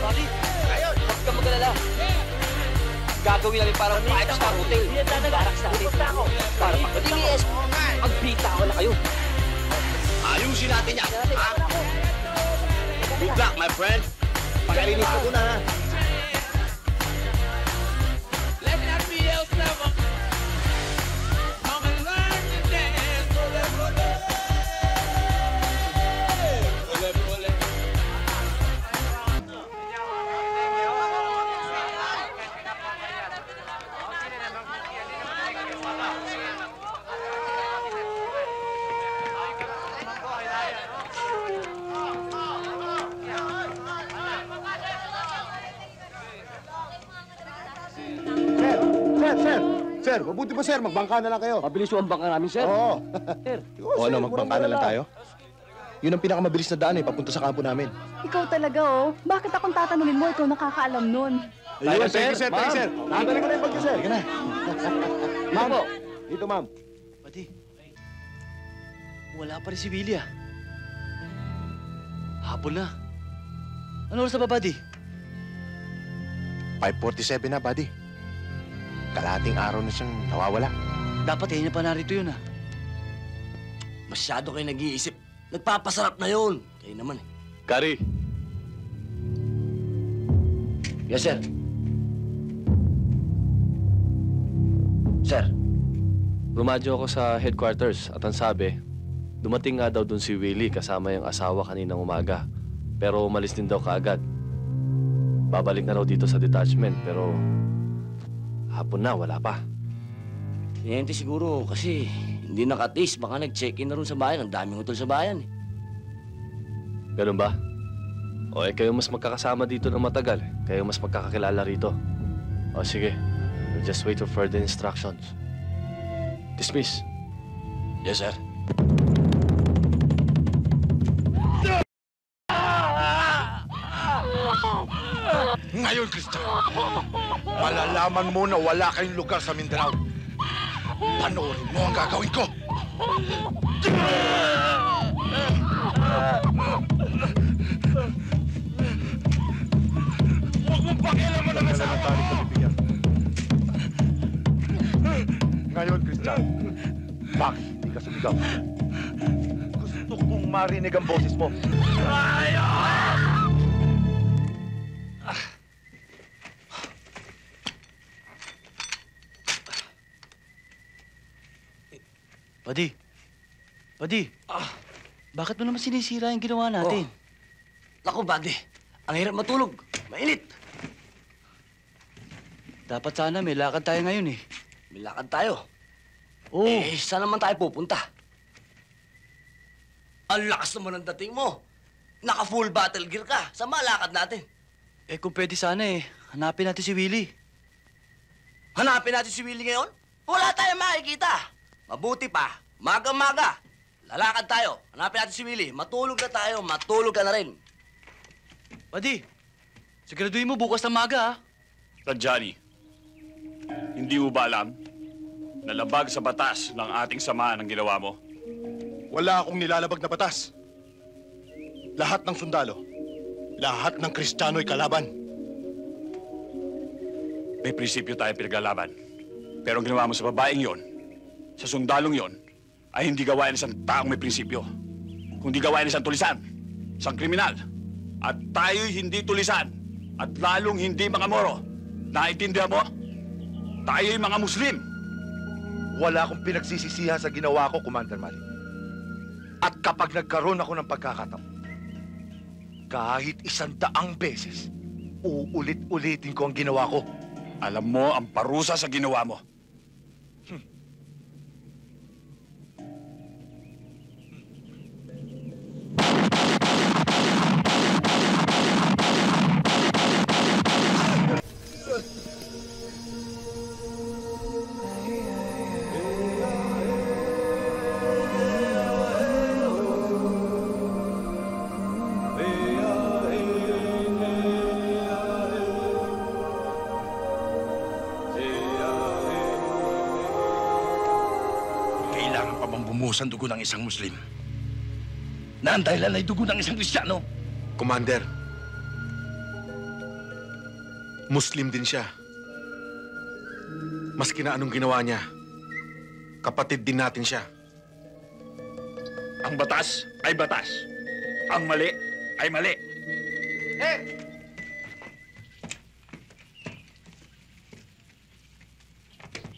Buddy, ngayon, huwag kang mag-alala. Gagawin namin para ma-5 star hotel. Para sa hotel. Para makalinis. Magbita ko na kayo. Ayusin natin yan. Good luck, my friend. Pagkalinis ko na, ha? Sir, mabuti pa sir, magbangka na lang kayo. Mabilis yung bangka namin, sir. Oo. Sir. O ano, magbangka na lang tayo? Yun ang pinakamabilis na daan papunta sa kampo namin. Ikaw talaga, oh. Bakit akong tatanungin mo? Ikaw nakakaalam nun. Ayun, thank you, sir. Thank you, sir. Nakadali ko na yung pagka, sir. Sige na. Ma'am, dito, ma'am. Pati, wala pa rin si Willie, ah. Hapon na. Ano oras na ba, buddy? 5:47 na, buddy. Kalahating araw na siyang nawawala. Dapat na pa narito yun, ah. Masyado kayo nag-iisip. Nagpapasarap na yun. Kayo naman, eh. Gary! Yes, sir. Sir. Rumadyo ako sa headquarters at ang sabi, dumating nga daw dun si Willie kasama yung asawa kaninang umaga. Pero umalis din daw kaagad. Babalik na raw dito sa detachment pero hapon na, wala pa. Tiniente siguro kasi hindi nakatis. Baka nag-check-in na rin sa bayan. Ang daming hotel sa bayan, eh. Ganun ba? O kayo mas magkakasama dito ng matagal. Kayo mas magkakakilala rito. O sige, we'll just wait for further instructions. Dismiss. Yes, sir. Ngayon, Cristo, malalaman mo na wala kayong lugar sa Mindanao. Panoorin mo ang gagawin ko! Huwag mong pakialaman ang asawa mo! Ngayon, Christian, bakit hindi ka sumigaw? Gusto kong marinig ang boses mo. Buddy! Buddy! Bakit mo naman sinisira yung ginawa natin? Naku, buddy. Ang hirap matulog. Mainit. Dapat sana may lakad tayo ngayon eh. May lakad tayo. Oo. Eh, saan naman tayo pupunta? Ang lakas naman ng dating mo. Naka-full battle gear ka. Saan malakad natin? Eh kung pwede sana eh, hanapin natin si Willie. Hanapin natin si Willie ngayon? Wala tayong makikita. Mabuti pa, maga-maga. Lalakad tayo. Hanapin natin si Willie. Matulog na tayo, matulog ka na rin. Buddy, siguraduhin mo bukas ng maga, ha? Johnny, hindi mo ba alam na labag sa batas ng ating samahan ang ginawa mo? Wala akong nilalabag na batas. Lahat ng sundalo, lahat ng Kristiyano ay kalaban. May prinsipyo tayo pinaglalaban. Pero ang ginawa mo sa babaeng yon, sa sundalong yon, ay hindi gawain ng isang taong may prinsipyo. Kundi gawain ng isang tulisan, isang kriminal. At tayo'y hindi tulisan. At lalong hindi mga Moro. Naintindihan mo? Tayo'y mga Muslim. Wala akong pinagsisisihan sa ginawa ko, Commander Malik. At kapag nagkaroon ako ng pagkakataon, kahit 100 beses, uulit-ulitin ko ang ginawa ko. Alam mo ang parusa sa ginawa mo. Bumuhos ang dugo ng isang Muslim na ang dahilan ay dugo ng isang Kristiyano. Commander, Muslim din siya. Maski na anong ginawa niya, kapatid din natin siya. Ang batas ay batas. Ang mali ay mali. Hey!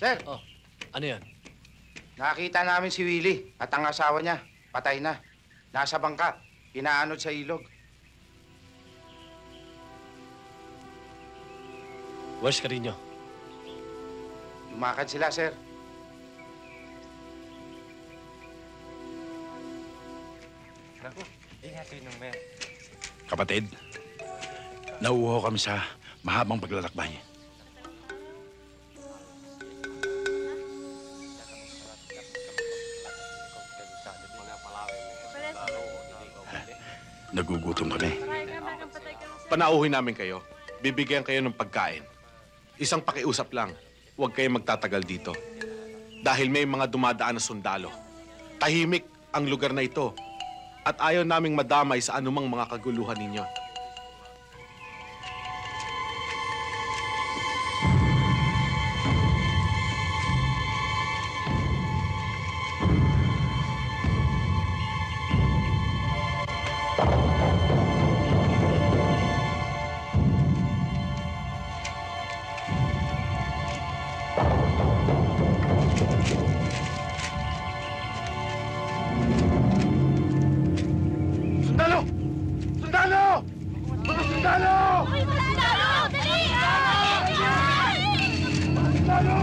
Sir! Oh, ano yan? Nakita namin si Willie at ang asawa niya. Patay na. Nasa bangka. Inaanod sa ilog. Where's Carino? Lumakad sila, sir. Naku, ingat kayo ng men. Kapatid, nauuho kami sa mahabang paglalakbay. Nagugutom kami. Panauhin namin kayo. Bibigyan kayo ng pagkain. Isang pakiusap lang. Huwag kayong magtatagal dito. Dahil may mga dumadaan na sundalo. Tahimik ang lugar na ito. At ayaw naming madamay sa anumang mga kaguluhan ninyo. Sundalo! Sundalo! Mga sundalo! Sundalo!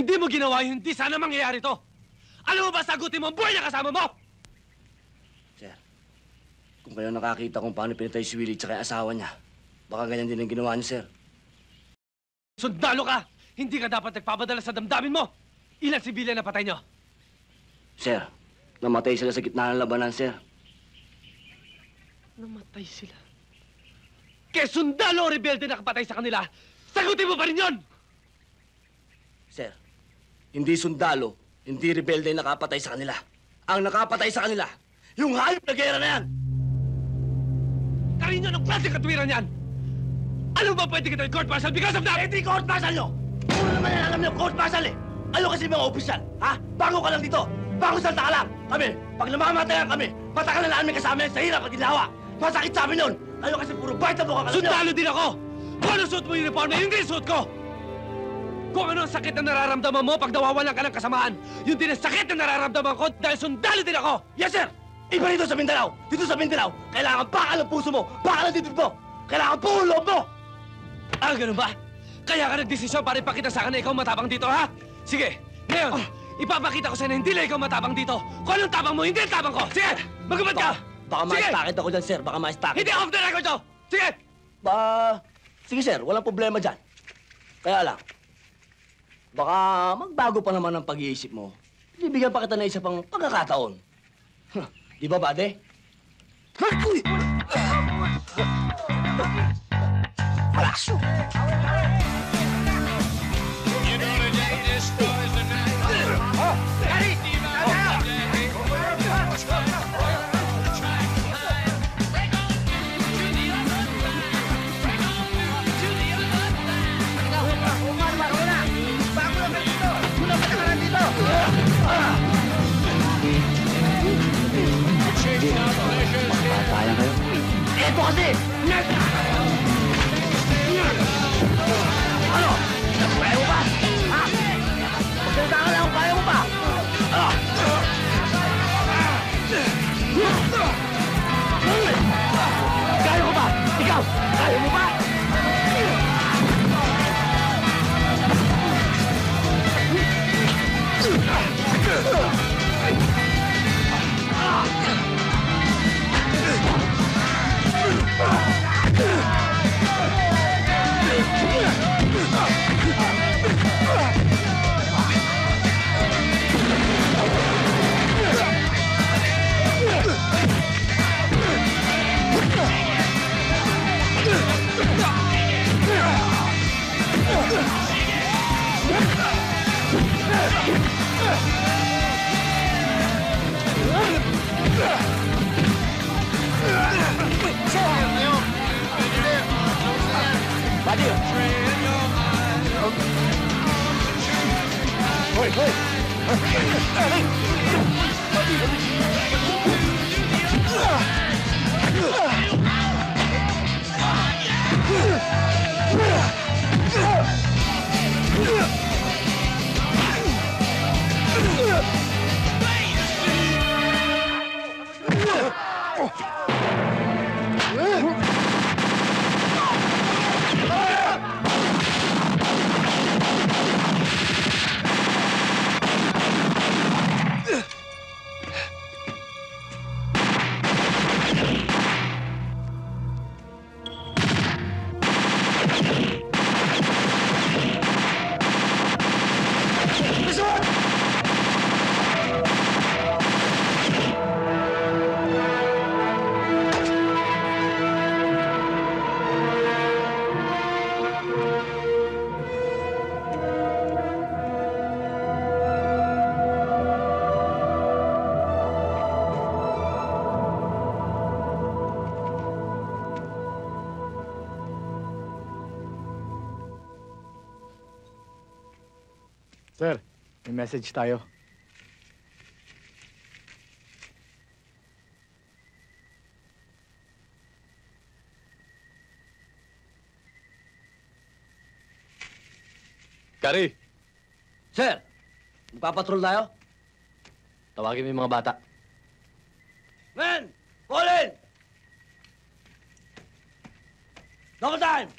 hindi mo ginawa yun, hindi sana mangyayari to. Alam mo ba, sagutin mo ang buhay na kasama mo! Sir, kung kayo nakakita kung paano pinatay si Willie tsaka yung asawa niya, baka ganyan din ang ginawa niyo, sir. Sundalo ka! Hindi ka dapat nagpapadala sa damdamin mo! Ilang sibilyan na patay nyo? Sir, namatay sila sa gitna ng labanan, sir. Namatay sila. Kaya sundalo o rebelde na kapatay sa kanila, sagutin mo pa rin yun! Sir, hindi sundalo, hindi rebelde ang nakapatay sa kanila. Ang nakapatay sa kanila, yung hayop na gera na yan! Karinyo, anong klase katwiran yan? Ano ba pwede kita i-court martial because of that? Hindi court martial nyo! Puro naman yan alam nyo, court martial eh! Ano kasi mga opisyal, ha? Bago ka lang dito! Bago salta ka lang! Kami, pag namamatayan kami, matagal na namin kasama yan sa hirap at ginawa! Masakit sa amin yun! Ano kasi puro bite na buka ka lang nyo! Sundalo din ako! Kung ano suot mo yung uniform na, yun din suot ko! Kung ano ang sakit na nararamdaman mo pag nawawalan ka ng kasamaan, yun din ang sakit na nararamdaman ko dahil sundalo din ako! Yes, sir! Iba rito sa Mindanao! Dito sa Mindanao, kailangan bakal ang puso mo! Bakal ang dibdib mo! Kailangan buo ang loob mo! Ah, ganun ba? Kaya ka nagdesisyon para ipakita sa akin na ikaw matapang dito, ha? Sige, ngayon, ipapakita ko sa'yo na hindi lang ikaw matapang dito. Kung anong tapang mo, hindi ang tapang ko. Sige, magubad ka! Baka ma-stakit ako dyan, sir. Baka ma-stakit. Hindi off the record to! Sige! Sige, sir. Walang problema dyan. Kaya lang, baka magbago pa naman ang pag-iisip mo. Bibigyan pa kita na isa pang pagkakataon. Di ba, bade? Palakso! Sayang kayo. Eto kasi! Ano? Kaya mo ba? Ha? Magsalita ka lang kung kaya mo ba? Ano? Kaya ko ba? Ikaw! Kaya mo ba? Badi! Hoy, hoy! Sir, may message tayo. Kari! Sir! Magpapatrol tayo? Tawagin mo yung mga bata. Men! Fall in! Double time!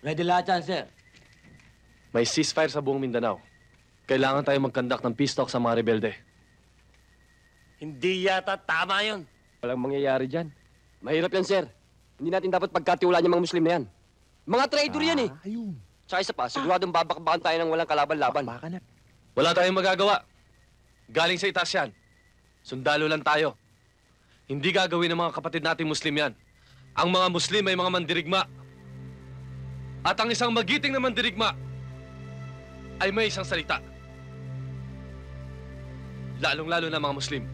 Ready lahat yan, sir. May ceasefire sa buong Mindanao. Kailangan tayo mag-conduct ng peace talk sa mga rebelde. Hindi yata tama yun. Walang mangyayari dyan. Mahirap yan, sir. Hindi natin dapat pagkatiwalaan yung mga Muslim na yan. Mga traitor yan eh. Ayun. Tsaka isa pa, siguradong babakbakan tayo ng walang kalaban-laban. Wala tayong magagawa. Galing sa itaas yan. Sundalo lang tayo. Hindi gagawin ng mga kapatid nating Muslim yan. Ang mga Muslim ay mga mandirigma. At ang isang magiting na mandirigma ay may isang salita. Lalong-lalo na mga Muslim.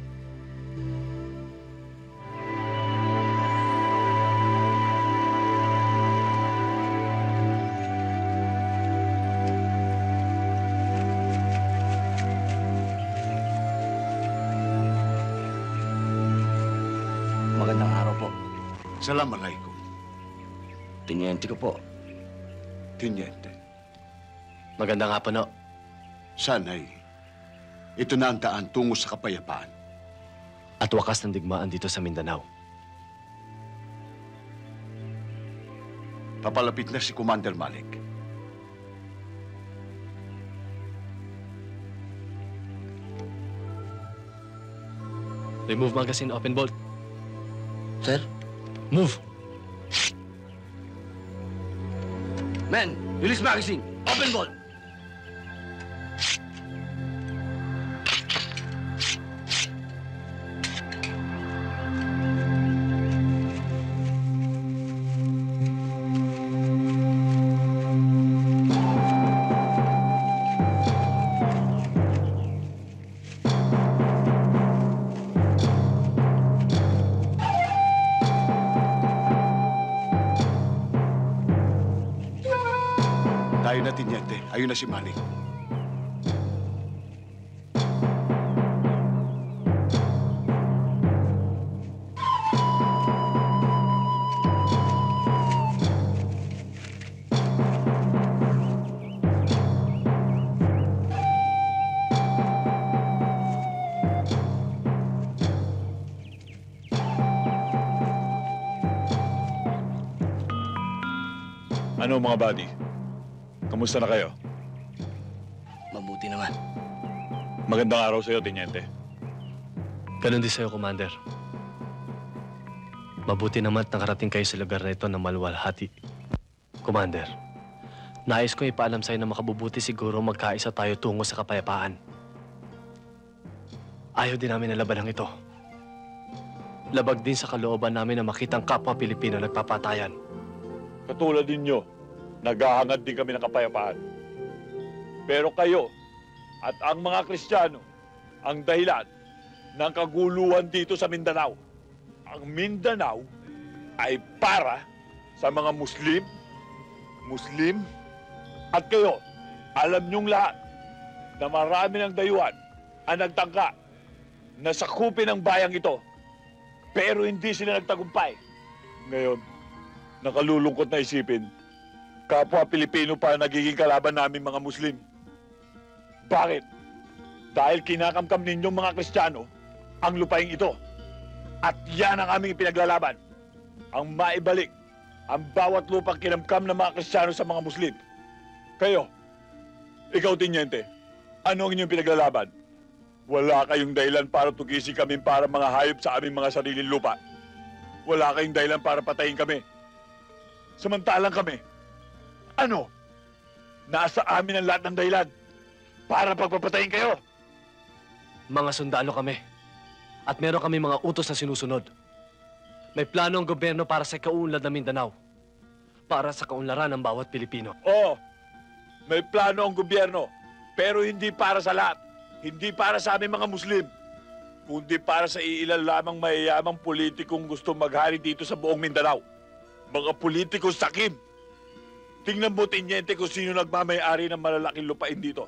Magandang araw po. Assalamualaikum. Tiniente ko po. Tiniente. Magandang hapon, no? Sana'y ito na ang daan tungo sa kapayapaan. At wakas ng digmaan dito sa Mindanao. Papalapit na si Commander Malik. Remove magazine, open bolt. Sir? Move! Men, release magazine. Open bolt. Tayo na, Tiniente. Ayun na si Malik. Ano mga buddy? Kamusta na kayo? Mabuti naman. Magandang araw sa'yo, Teniente. Ganun din sa'yo, Commander. Mabuti naman at nakarating kayo sa lugar na ito na maluwalhati. Commander, nais kong ipaalam sa'yo na makabubuti siguro magkaisa tayo tungo sa kapayapaan. Ayaw din namin na labanang ito. Labag din sa kalooban namin na makitang kapwa Pilipino nagpapatayan. Katulad ninyo, naghahangad din kami ng kapayapaan. Pero kayo at ang mga Kristiyano ang dahilan ng kaguluhan dito sa Mindanao. Ang Mindanao ay para sa mga Muslim, at kayo, alam niyong lahat na marami ng dayuhan ang nagtangka na sakupin ang bayang ito, pero hindi sila nagtagumpay. Ngayon, nakalulungkot na isipin, kapwa Pilipino pa nagiging kalaban namin mga Muslim. Bakit? Dahil kinakamkam ninyong mga Kristiyano ang lupaing ito. At yan ang aming ipinaglalaban. Ang maibalik ang bawat lupang kinamkam ng mga Kristiyano sa mga Muslim. Kayo, ikaw, Teniente, ano ang inyong pinaglalaban? Wala kayong dahilan para tugisin kami para mga hayop sa aming mga sariling lupa. Wala kayong dahilan para patayin kami. Samantalang kami, ano? Nasa amin ang lahat ng dahilan para pagpapatayin kayo. Mga sundalo kami. At meron kami mga utos na sinusunod. May plano ang gobyerno para sa kaunlad ng Mindanao. Para sa kaunlaran ng bawat Pilipino. Oo, may plano ang gobyerno. Pero hindi para sa lahat. Hindi para sa aming mga Muslim. Kundi para sa iilan lamang mayayamang politikong gusto maghari dito sa buong Mindanao. Mga politikong sakim. Tingnan mo, Teniente, kung sino nagmamay-ari ng malalaking lupain dito.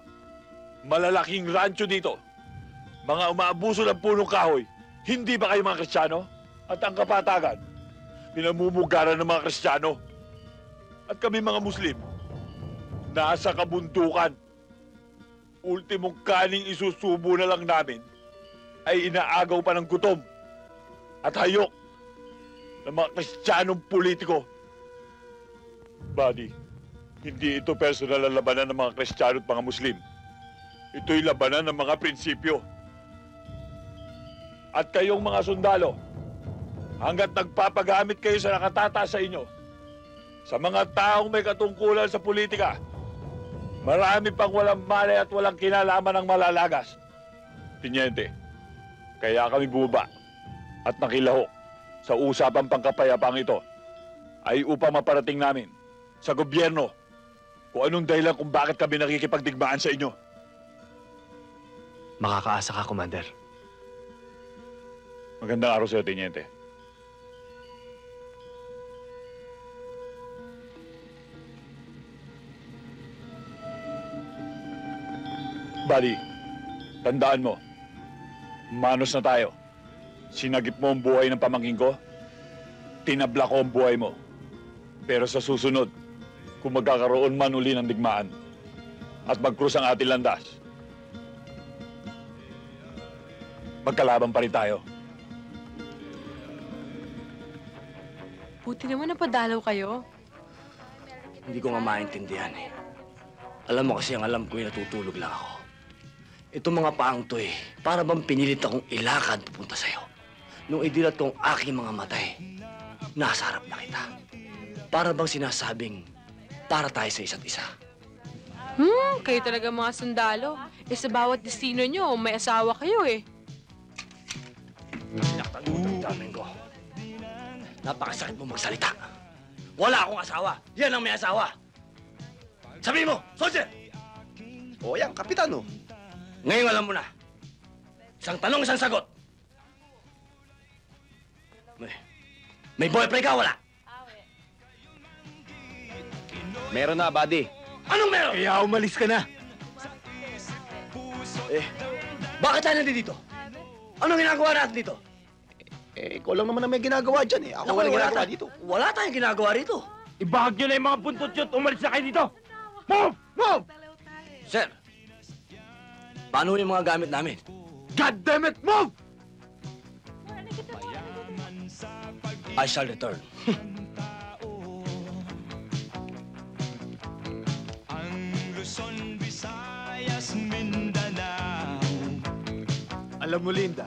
Malalaking rancho dito. Mga umaabuso ng punong kahoy. Hindi ba kayo mga Kristiyano? At ang kapatagan, pinamumugaran ng mga Kristiyano. At kami mga Muslim, nasa kabundukan. Ultimong kaning isusubo na lang namin ay inaagaw pa ng gutom at hayok ng mga Kristiyanong politiko. Buddy, Hindi ito personal na labanan ng mga Kristiyano at mga Muslim. Ito'y labanan ng mga prinsipyo. At kayong mga sundalo, hanggat nagpapagamit kayo sa nakatataas sa inyo, sa mga taong may katungkulan sa politika, marami pang walang malay at walang kinalaman ng malalagas. Tiniente, kaya kami bumaba at nakilahok sa usapang pangkapayapaang ito ay upang maparating namin sa gobyerno kung anong dahilan kung bakit kami nakikipagdigmaan sa inyo. Makakaasa ka, Commander. Magandang araw sa'yo, Tiniente. Buddy, tandaan mo, manos na tayo. Sinagip mo ang buhay ng pamangkin ko, tinabla ko ang buhay mo. Pero sa susunod, kung magkakaroon man uli ng digmaan at magkrus ang ating landas, magkalaban pa rin tayo. Buti naman napadalaw kayo. Hindi ko nga maintindihan eh. Alam mo kasi ang alam ko ay natutulog lang ako. Itong mga paang to eh, para bang pinilit akong ilakad pupunta sa'yo. Nung idilat kong aking mga matay, nasa harap na kita. Para bang sinasabing, para tayo sa isa't isa. Kayo talaga mga sundalo. Eh sa bawat destino nyo, may asawa kayo eh. Sinaktan mo ang daming ko. Napakasakit mo magsalita. Wala akong asawa. Yan ang may asawa. Sabihin mo, soldier! O yan, kapitan, oh. Ngayon alam mo na. Isang tanong, isang sagot. May boyfriend ka, wala? Meron na, buddy. Anong meron? Kaya umalis ka na. Bakit tayo nandito? Anong ginagawa natin dito? Ikaw lang naman na may ginagawa dyan, eh. Ako walang ginagawa dito. Wala tayong ginagawa rito. Ibahag nyo na yung mga buntot nyo at umalis na kayo dito! Move! Move! Sir, paano yung mga gamit namin? God damn it! Move! I shall return. Alam mo, Linda,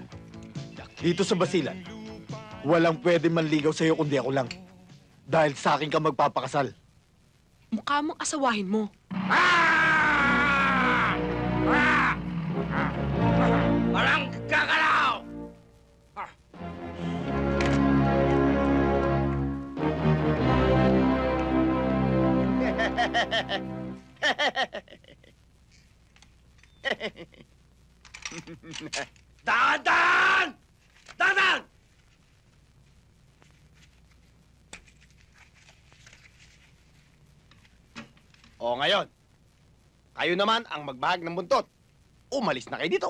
dito sa Basilan, walang pwede manligaw sa'yo kundi ako lang. Dahil sa akin ka magpapakasal. Mukha mong asawahin mo. Walang kakalaw! Dadan! Dadan! O ngayon, kayo naman ang magbahag ng buntot. Umalis na kayo dito.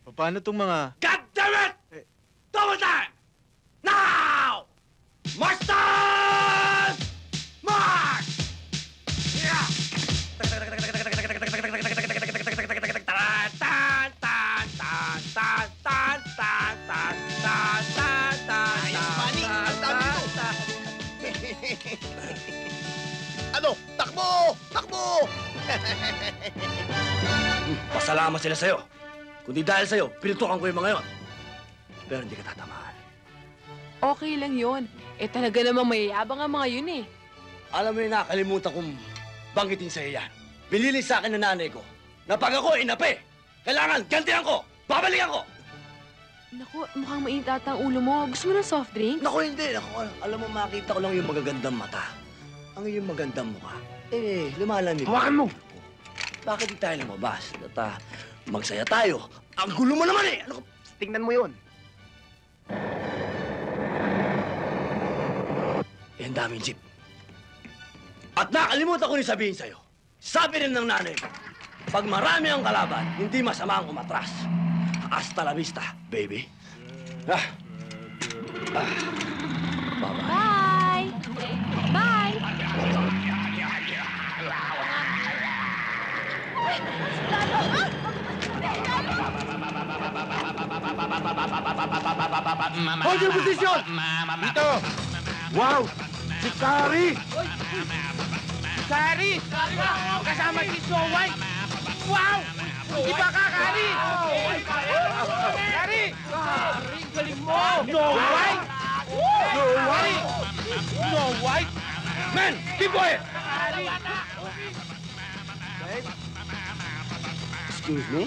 Paano tong mga... God damn it! Double time! Now! March time! March! Yeah! Ano? Takbo! Takbo! Pasalamat sila sa'yo. Kundi dahil sa'yo, pinutukan ko yung mga yon. Pero hindi ka tatamaan. Okay lang yon. Eh talaga namang mayayabang ang mga yun eh. Alam mo yung nakalimutan kong banggitin sa'yo yan. Binili sa akin ng nanay ko na pag ako inapi, kailangan gantihan ko, babalikan ko. Naku, mukhang mainit ata ang ulo mo. Gusto mo ng soft drink? Naku, hindi. Naku, alam mo, makita ko lang yung magagandang mata. Ang iyong magandang mukha. Eh, lumalamig. Hawakan mo! Bakit di tayo lumabas? At magsaya tayo. Ang gulo mo naman eh! Ano ka? Tingnan mo yun. Eh, ang daming jeep. At nakalimutan ko rin sabihin sa'yo. Sabi rin ng nanay ko, pag marami ang kalaban, hindi masama ang umatras. Hasta la vista, baby. Bye-bye. Bye! Hold your position! Dito! Wow! Si Kari! Kari! Kasama si Snow White! Wow! Di ba ka, Kari? Kari! Kari, galing mo! Snow White! Snow White! Snow White! Man, keep quiet! Excuse me?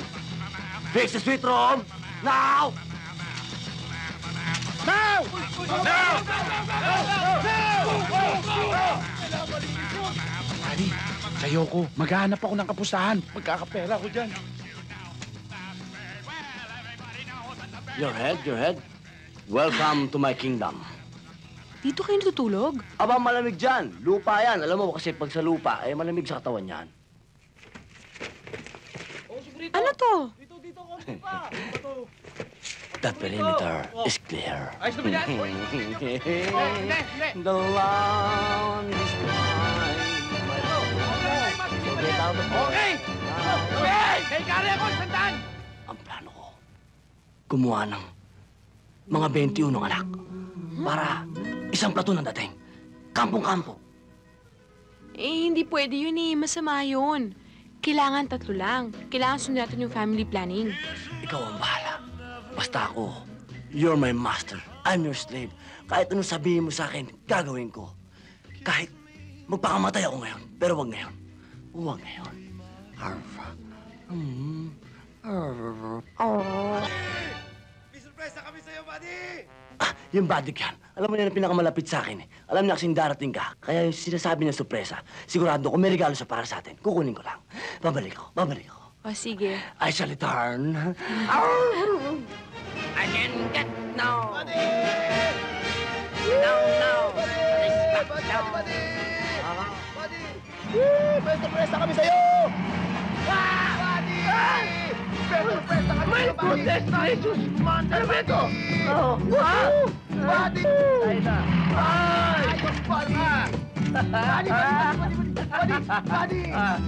Fix the sweet room! Now! Now! Kari, sa'yo ko. Maghahanap ako ng kapustahan. Magkakapera ko dyan. Your head. Welcome to my kingdom. Dito kayo natutulog? Aba, malamig dyan. Lupa yan. Alam mo kasi pag sa lupa, eh malamig sa katawan yan. Ano to? The perimeter is clear. Ayos na ba yan? The land is mine. Okay! Okay! Kay Kari ako, sandaan! Ang plano ko, gumawa ng mga 21 anak para isang plato ng dating. Kampong-kampo. Eh, hindi pwede yun eh. Masama yun. Kailangan 3 lang. Kailangan sundan natin yung family planning. Ikaw ang bahala. Basta ako, you're my master. I'm your slave. Kahit anong sabihin mo sa akin, gagawin ko. Kahit magpakamatay ako ngayon. Pero wag ngayon. Huwag ngayon. May surpresa kami sa'yo, buddy! Yung body yan. Alam mo yan ang pinakamalapit sa akin eh. Alam niya kasing darating ka. Kaya yung sinasabi niya sorpresa, sigurado ko may regalo siya para sa atin. Kukunin ko lang. Babalik ako. O, sige. I shall return. I can get now! Buddy! Buddy! May surpresa kami sa'yo! Buddy! May surpresa kami sa'yo, buddy! May surpresa kami sa'yo! Ano ba ito? Buddy! Ay na! Ayos pa nga! Buddy!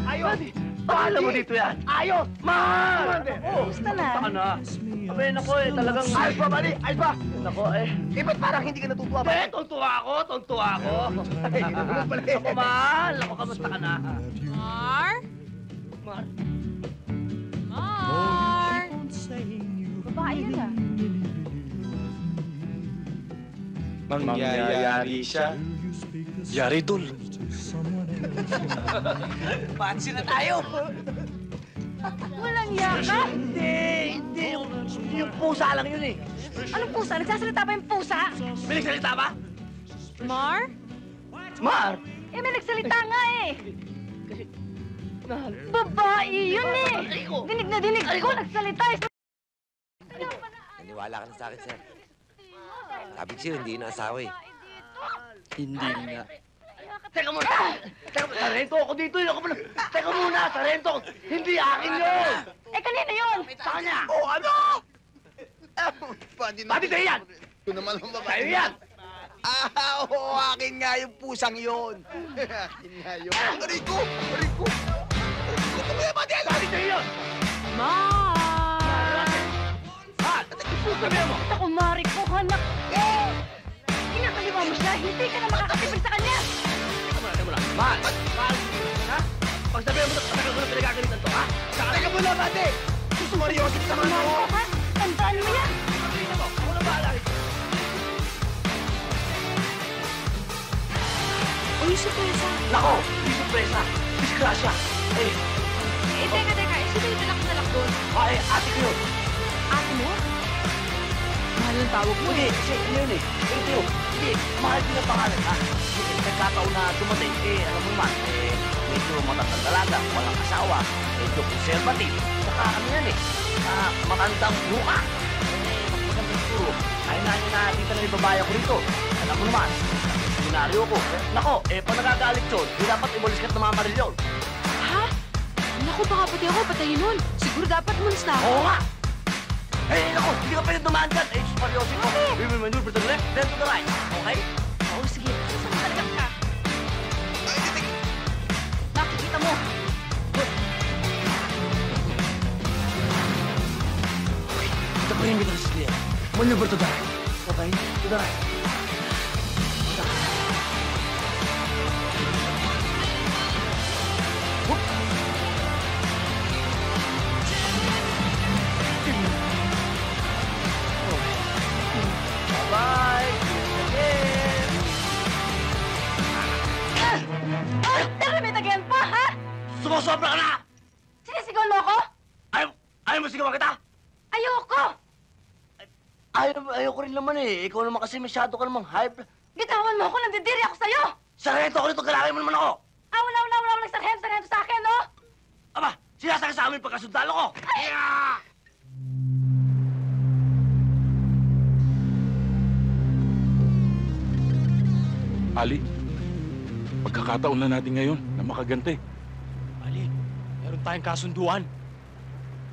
Ayos! Pahala mo dito yan? Ayos! Mahal! Gusto na? Basta ka na. Abay, nako eh, talagang... Ayos ba, buddy? Ayos ba? Nako eh. Ba't parang hindi ka natutuwa ba? Tontuwa ako. Ako, mahal. Ako, kamusta ka na? Mar? Mar? Mar? Babae yan ah. Mangyayari siya. Yari, Dol. Pansin na tayo! Walang yaka? Hindi. Yung pusa lang yun eh. Anong pusa? Nagsasalita ba yung pusa? May nagsalita ba? Mar? Mar? Eh, may nagsalita nga eh. Babae yun eh. Dinig na dinig ko, nagsalita eh. Naniwala ka na sa akin, sir. Sabi ko sa'yo, hindi na asawa eh. Hindi nga. Teka muna! Sarento ako dito yun. Teka muna, sarento ako. Hindi akin yun! Eh, kanino yun? Sa kanya! Oh, ano? Pati sa'yo yan! Ito naman ang babae. Sa'yo yan! Oo, akin nga yung pusang yun. Akin nga yun. Rico! Pati sa'yo yun! Mar! Sabihan mo! Ako, Mari ko, anak. Kinakaliwa mo siya, hindi ka na makakatipid sa kanya. Teka muna. Mahal! Ha? Pagsabihan mo na, katagal ko na pinagagalitan to, ha? Teka muna, pati! Gusto mo rin yung kita naman ako. Ha? Tandaan mo yan. Ako na bahala. O, yung surpresa. Nako! Yung surpresa! Disgrasya! Eh, Teka. Sino yung dalak doon? ay, ate ko yun. Ate mo? Mahal ang tawag mo. Hindi, kasi yun eh. Ito yun. Hindi, mahal din ang pangalan, ha? Nagkataon na dumating, alam mo naman, medyo matatang dalaga, walang asawa, medyo conservative. Saka ano yan eh, matandang buka. Mas magandang siguro. Ay na nakita na yung babae ko rito. Alam mo naman, senaryo ko. Nako, pag nagagalit yun, di dapat imulis ka at namamaril yun. Ha? Naku, baka pati ako patayin nun. Siguro dapat mulis na ako. Oo nga! Naku, hindi ka pwede dumaan dyan. Seryosin ko. We will maneuver to the left, then to the right. Okay? Oo, sige. Saan talagang ka? Nakikita mo. Ito po yung bitang clear. Maneuver to the right. Okay? To the right. Sumusobra ka na! Sinisigaw mo ako? Ayaw mo sigawan kita? Ayoko! Ayoko rin naman eh. Ikaw naman kasi masyado ka namang hype. Bitawan mo ako, nandidiri ako sa'yo! Sargento ako nito, galangin mo naman ako! Wala nagsarhento sa akin, no? Aba, sinasakay sa amin pagkasundalo ko! Ali, pagkakataon na natin ngayon na makaganti. Ali, meron tayong kasunduan.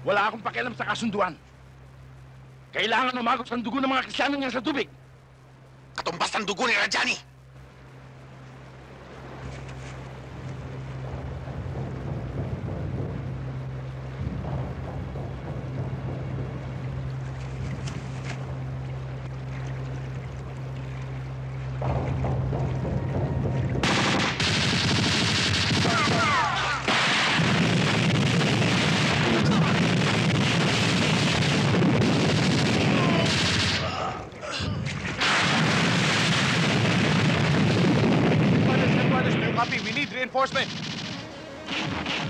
Wala akong pakialam sa kasunduan. Kailangan umagos ang dugo ng mga Kristiyano niyan sa tubig. Katumbas ng dugo ni Rajani! Copy, we need reinforcement.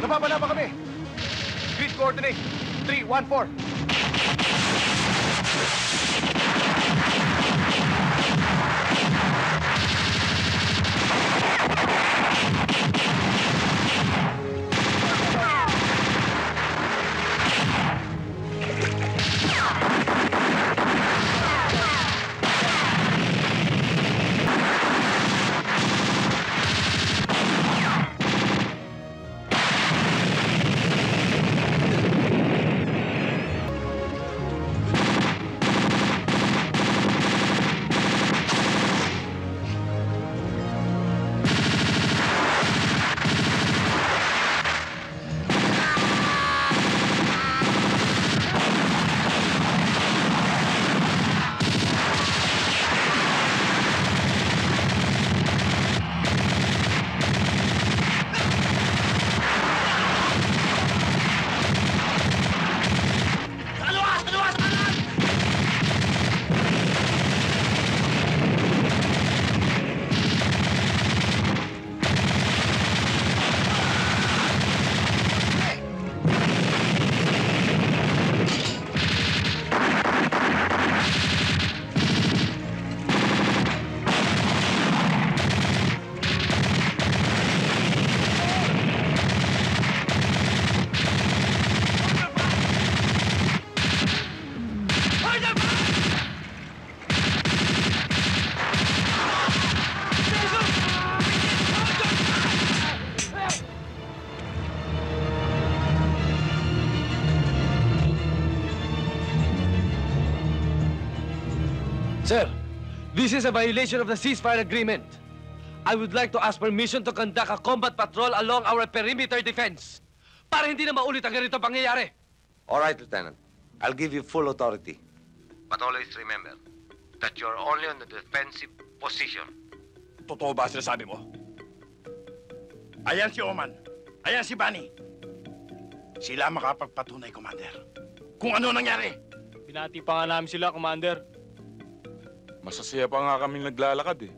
Napapala pa kami. Grid coordinate, 314. Sir, this is a violation of the ceasefire agreement. I would like to ask permission to conduct a combat patrol along our perimeter defense para hindi na maulit ang ganito pangyayari. All right, Lieutenant. I'll give you full authority. But always remember that you're only on the defensive position. Totoo ba sinasabi mo? Ayan si Oman. Ayan si Bani. Sila makapagpatunay, Commander. Kung ano nangyari. Binati pa nga namin sila, Commander. Masasaya pa nga kaming naglalakad eh.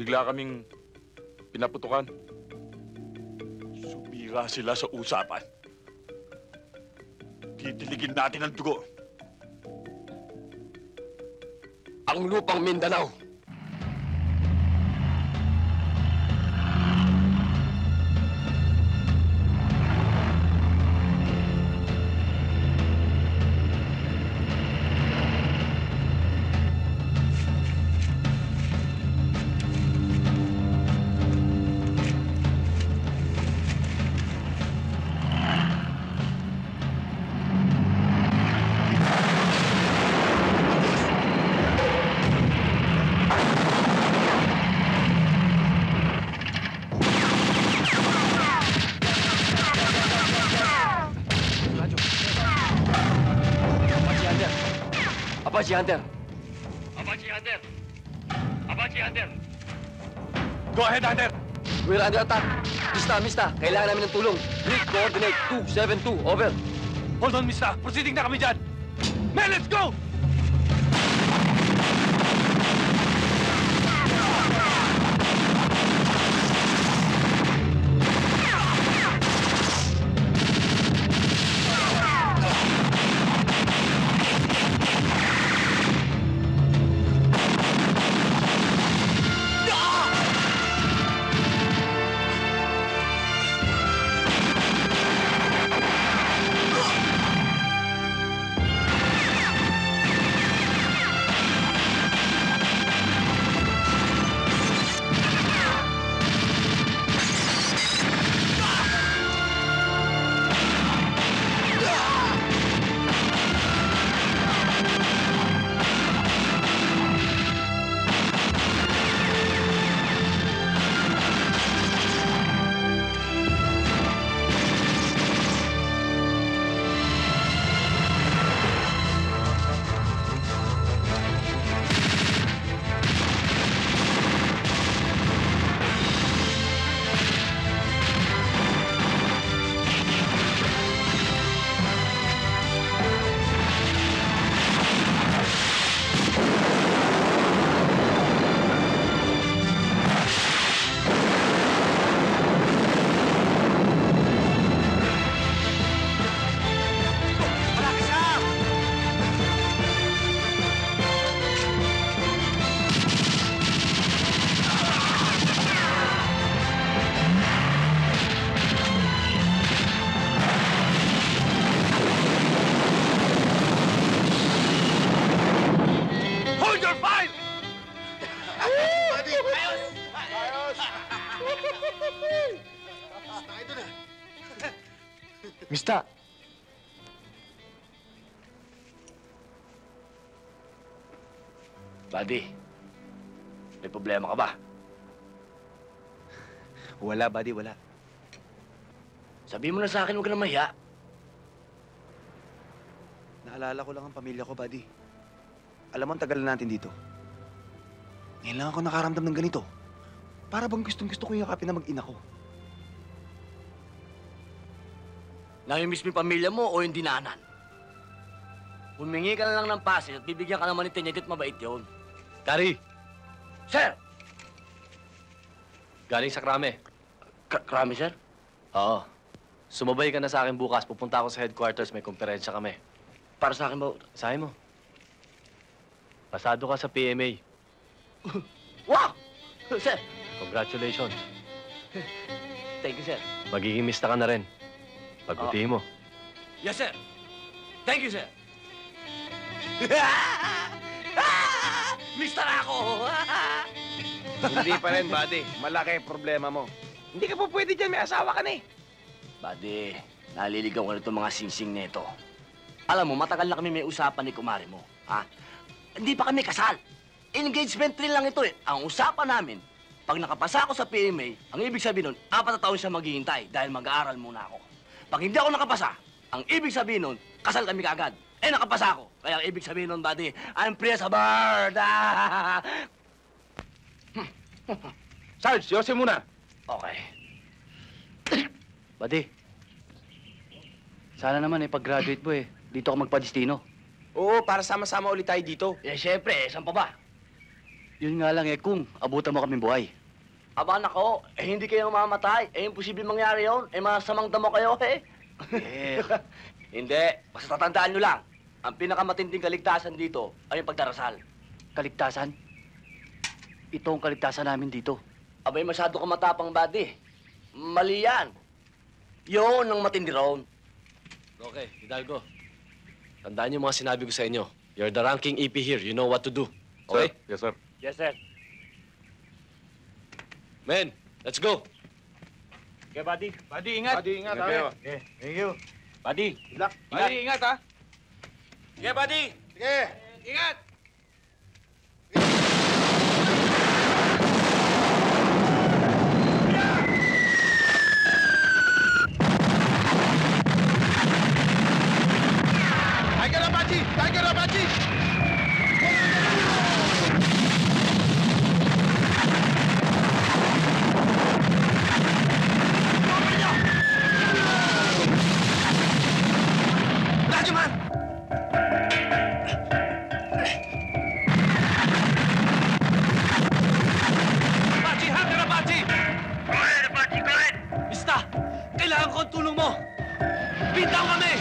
Bigla kaming pinaputukan. Sumira sila sa usapan. Titiligin natin ang dugo. Ang lupang Mindanao. Apache Hunter. Apache Hunter! Apache Hunter! Go ahead, Hunter! We're under attack. Mista, kailangan namin ng tulong. Grid coordinate 272, over. Hold on, Mista. Proceeding na kami dyan. Men, let's go! Mista! Buddy, may problema ka ba? Wala, buddy, wala. Sabi mo na sa akin, huwag ka na mahiya. Naalala ko lang ang pamilya ko, buddy. Alam mo, ang tagal na natin dito. Ngayon lang ako nakaramdam ng ganito. Para bang gustong-gusto ko yakapin na mag-ina ko. Namimiss mo yung pamilya mo o yung dinanan? Humingi ka na lang ng pasin at bibigyan ka naman ni Tenyente at mabait yun. Kari! Sir! Galing sa Krame. Krame, sir? Oo. Sumabay ka na sa akin bukas. Pupunta ako sa headquarters. May komperensya kami. Para sa akin ba? Sa akin mo. Pasado ka sa PMA. Wow! Sir! Congratulations. Thank you, sir. Magiging mista ka na rin. Pagbutihin mo. Yes, sir. Thank you, sir. Mister ako! Hindi pa rin, buddy. Malaki ang problema mo. Hindi ka po pwede dyan. May asawa ka na eh. Buddy, naliligaw ko na itong mga singsing nito. Alam mo, matagal na kami may usapan ni kumare mo. Ha? Hindi pa kami kasal. Engagement rin lang ito eh. Ang usapan namin, pag nakapasa ako sa PMA, ang ibig sabihin nun, 4 na taon siya maghihintay dahil mag-aaral muna ako. Pag hindi ako nakapasa, ang ibig sabihin nun, kasal kami kaagad. Eh, nakapasa ako. Kaya ang ibig sabihin nun, buddy, I'm free as a bird. Sarge, Yossi muna. Okay. Buddy, sana naman pag-graduate mo dito ako magpadestino. Oo, para sama-sama ulit tayo dito. Eh, syempre, saan pa ba? Yun nga lang kung abutan mo kaming buhay. Aba, nako, hindi kayo mamamatay. Imposible mangyari yun. Masamang damo kayo, Hindi, basta tatandaan nyo lang. Ang pinakamatinding kaligtasan dito ay yung pagdarasal. Kaligtasan? Ito ang kaligtasan namin dito. Abay, masyado ka matapang, buddy. Mali yan. Yun ang matindi roon. Okay, Hidalgo. Tandaan niyo mga sinabi ko sa inyo. You're the ranking EP here. You know what to do. Okay? Yes, sir. Yes, sir. Men, let's go. Okay, buddy. Buddy, ingat. Buddy, ingat, Okay. ha? Okay. Thank you. Buddy. Good luck. Buddy, ingat, ha? Okay, buddy. Sige. Ingat. Tiger Apache! Tiger Apache! Radyoman! Apache! Hunter Apache! Alright, Apache, go ahead! Mista, kailangan ko ang tulong mo! Pintaw kami!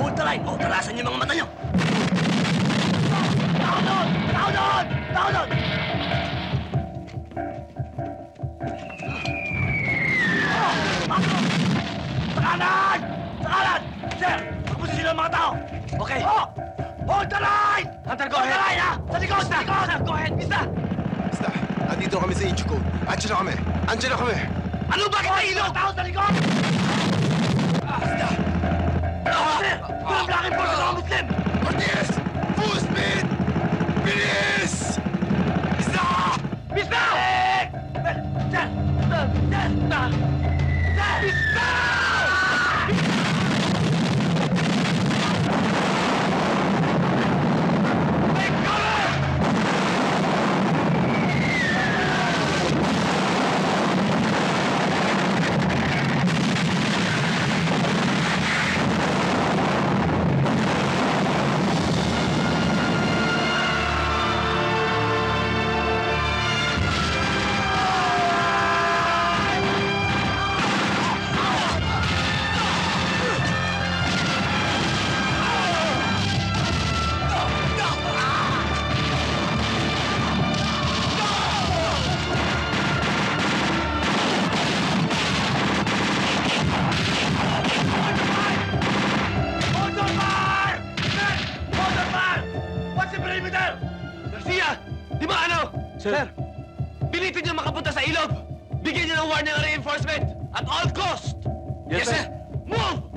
Hold the line! O, talasan niyo mga mata niyo! Tao doon! Tao doon! Tao doon! Sa kanan! Sa kanan! Sir! Tapusin sila ang mga tao! Okay! Oh! Hold the line! Hunter, go Hold the ahead! line, ha! Sa likod! Sa likod! Go ahead, Mista! Basta, andito kami sa Incho Code. Andiyan na kami. Andiyan na kami. Ano ba kita ilo? Tao sa likod! Sir! Walang blocking force sa mga Muslim! Ortiz! Full speed! Bilis! Isa! Mista! Sir! Sir! Sir! Sir! Mista! Sir! Pilitin niyo makapunta sa ilog! Bigyan niyo ng warning ang reinforcement! At all cost! Yes, sir. Move!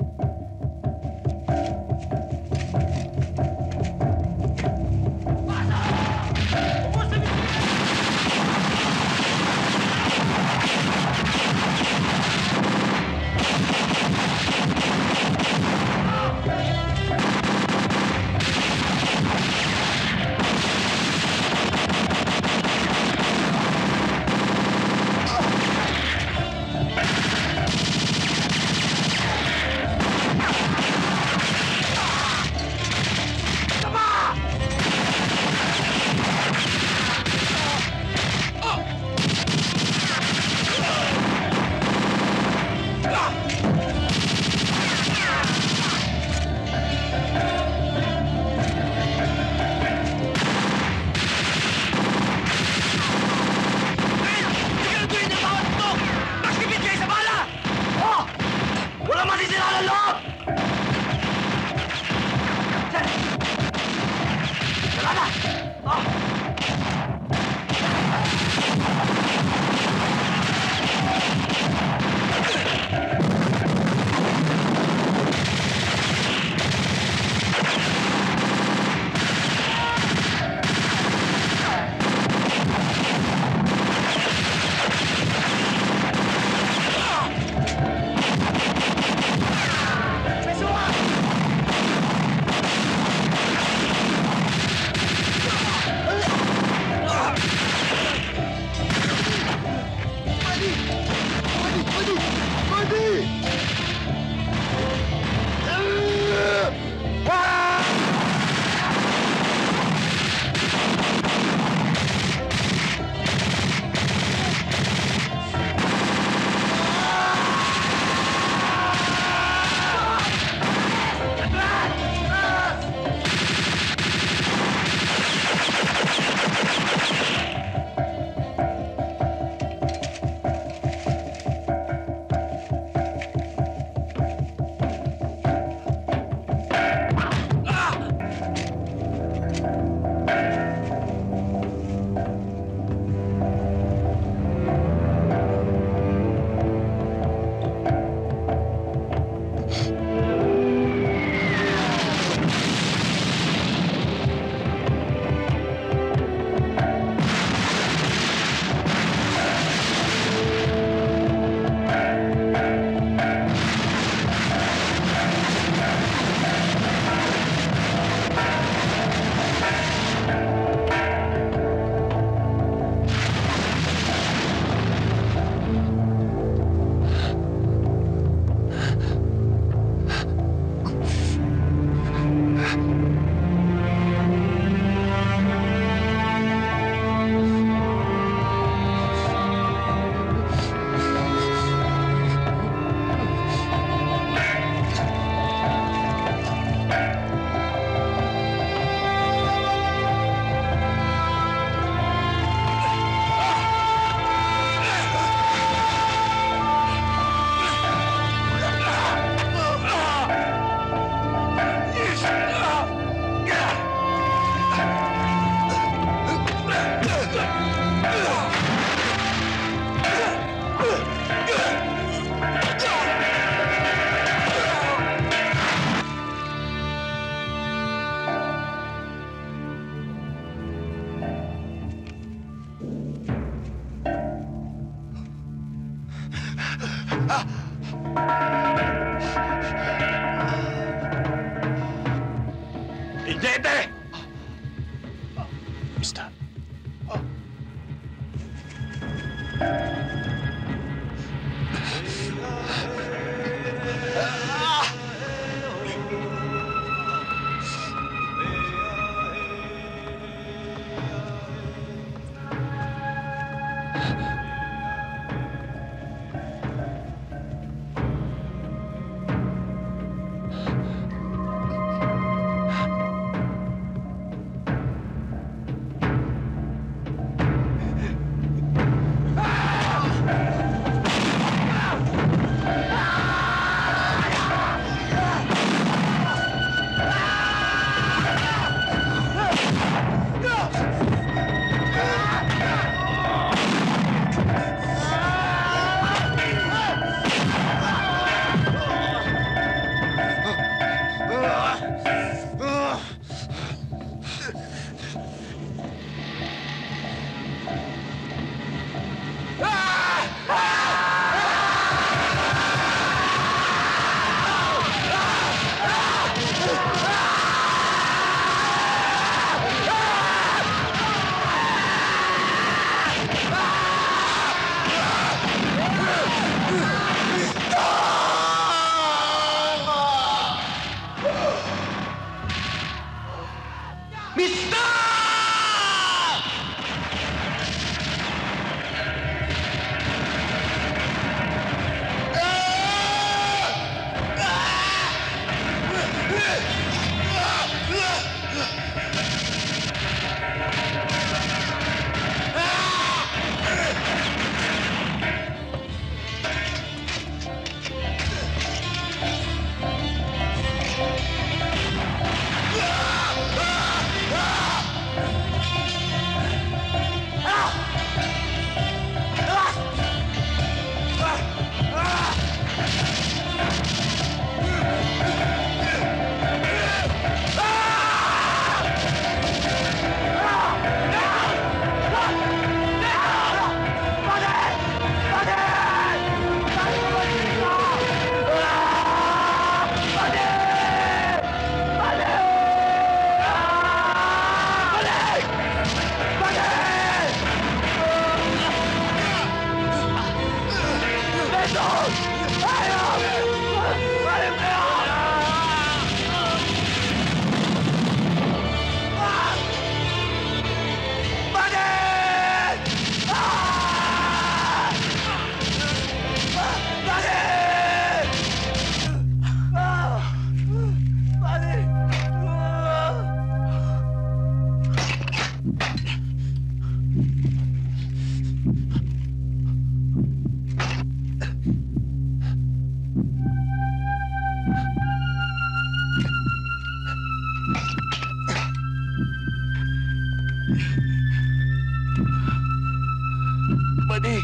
Buddy!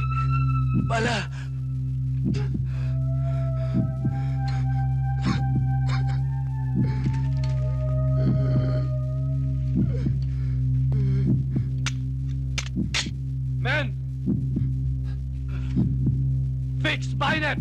Bala! Men! Fix bayonet!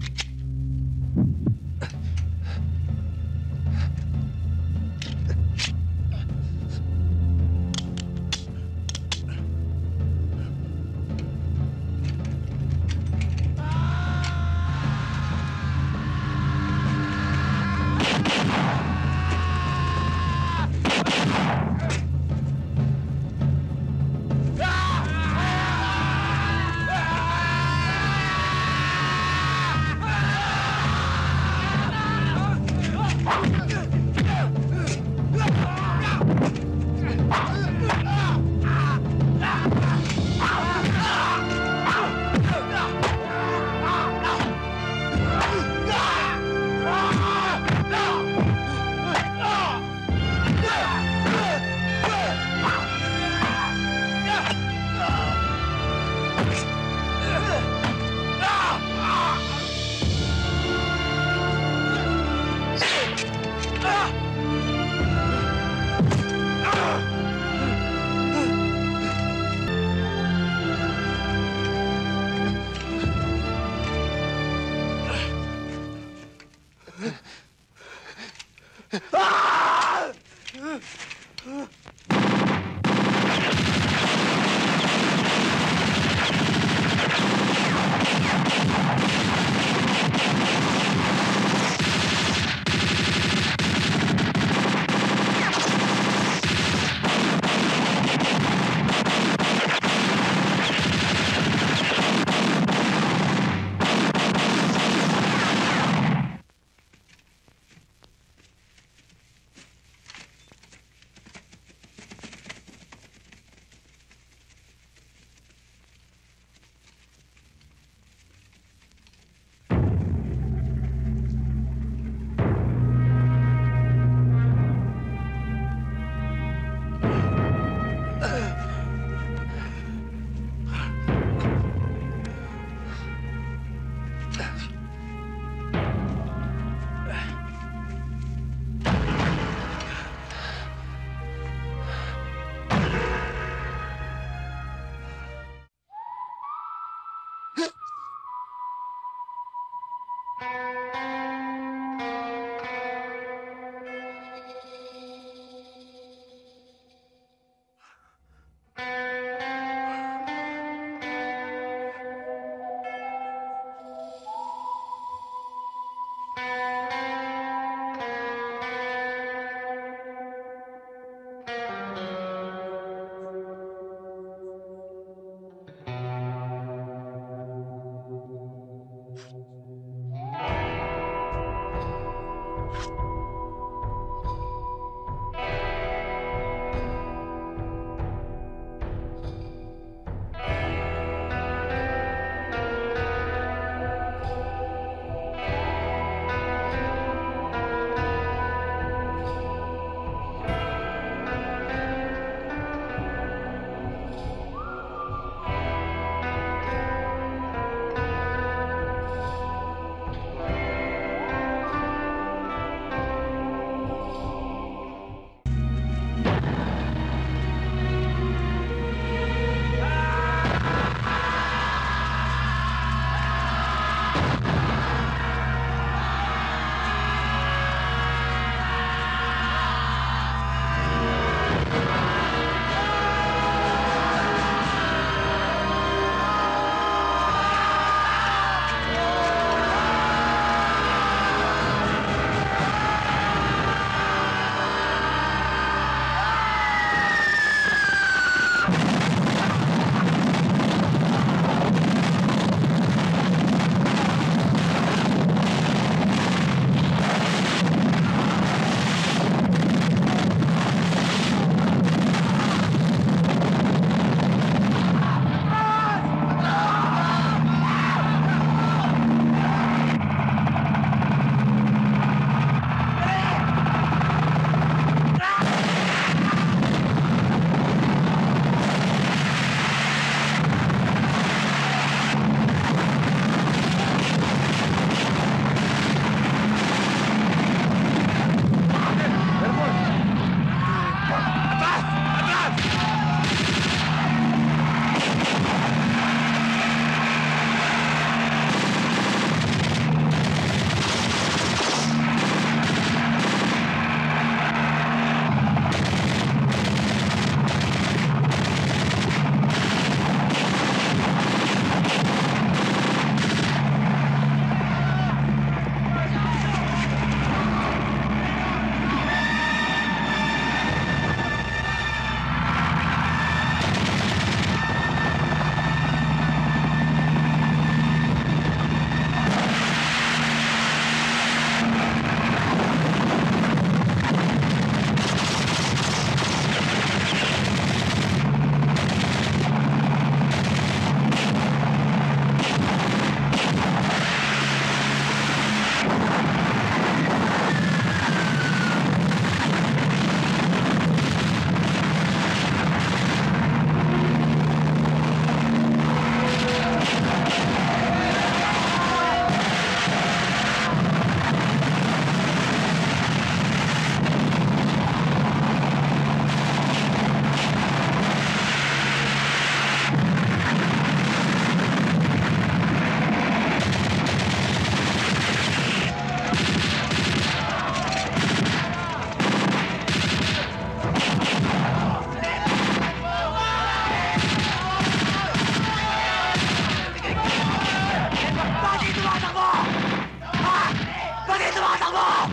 Takbo!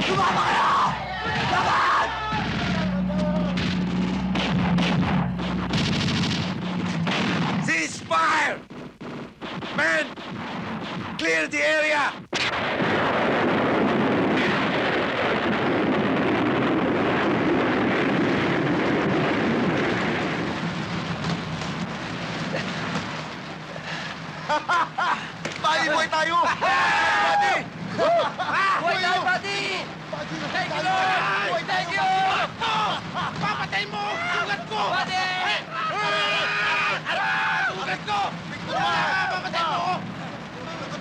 Sumama kayo! Laban! Ceasefire! Men! Clear the area! Buddy, buhay tayo! Buddy! Buhay tayo, buddy! Thank you, Lord! Thank you! Papatay mo! Sugat ko! Buddy! Sugat ko! Papatay mo ako!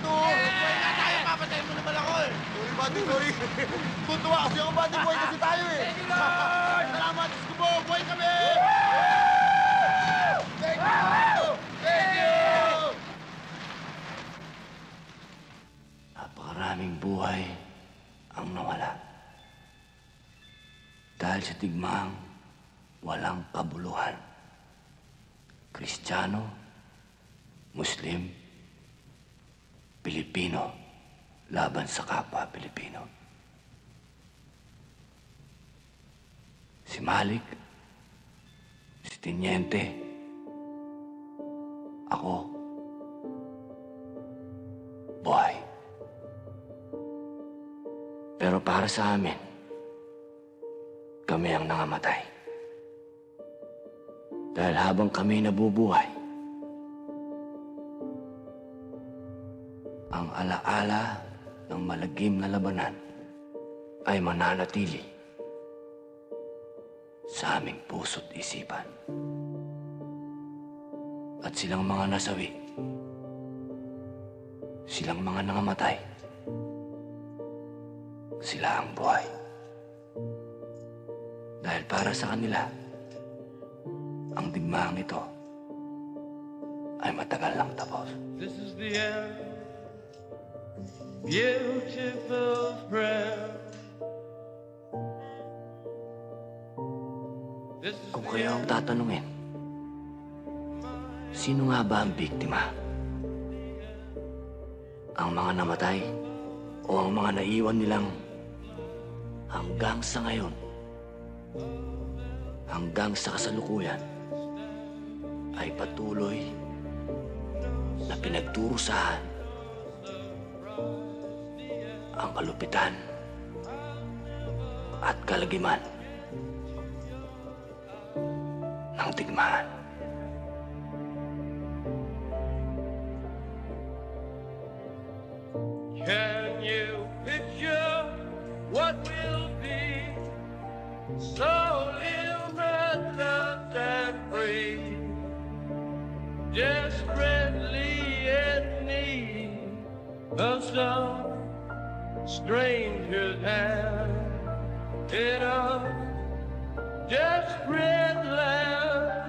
Buhay nga tayo! Papatay mo naman ako eh! Sorry, buddy, sorry. Tutuwa kasi ako, buddy. Buhay kasi tayo eh! Thank you, Lord! Salamat! Diyos ko po! Buhay kami! Thank you! Thank you! Napakaraming buhay ang nawala. Dahil sa digmaang walang kabuluhan. Kristiyano, Muslim, Pilipino, laban sa kapwa Pilipino. Si Malik, si Teniente, ako, buhay. Pero para sa amin, kami ang nangamatay. Dahil habang kami nabubuhay, ang alaala ng malagim na labanan ay mananatili sa aming puso't isipan. At silang mga nasawi, silang mga nangamatay, sila ang buhay. Dahil para sa kanila, ang digmaang ito ay matagal lang tapos. This is the end. Beautiful prayer. Kung kayo ang tatanungin, sino nga ba ang biktima? Ang mga namatay o ang mga naiwan nilang hanggang sa ngayon, hanggang sa kasalukuyan, ay patuloy na pinagdurusahan ang kalupitan at kalagiman ng digmaan. Can you picture what will be? So limitless and free, desperately in need of some stranger's hand in a desperate land.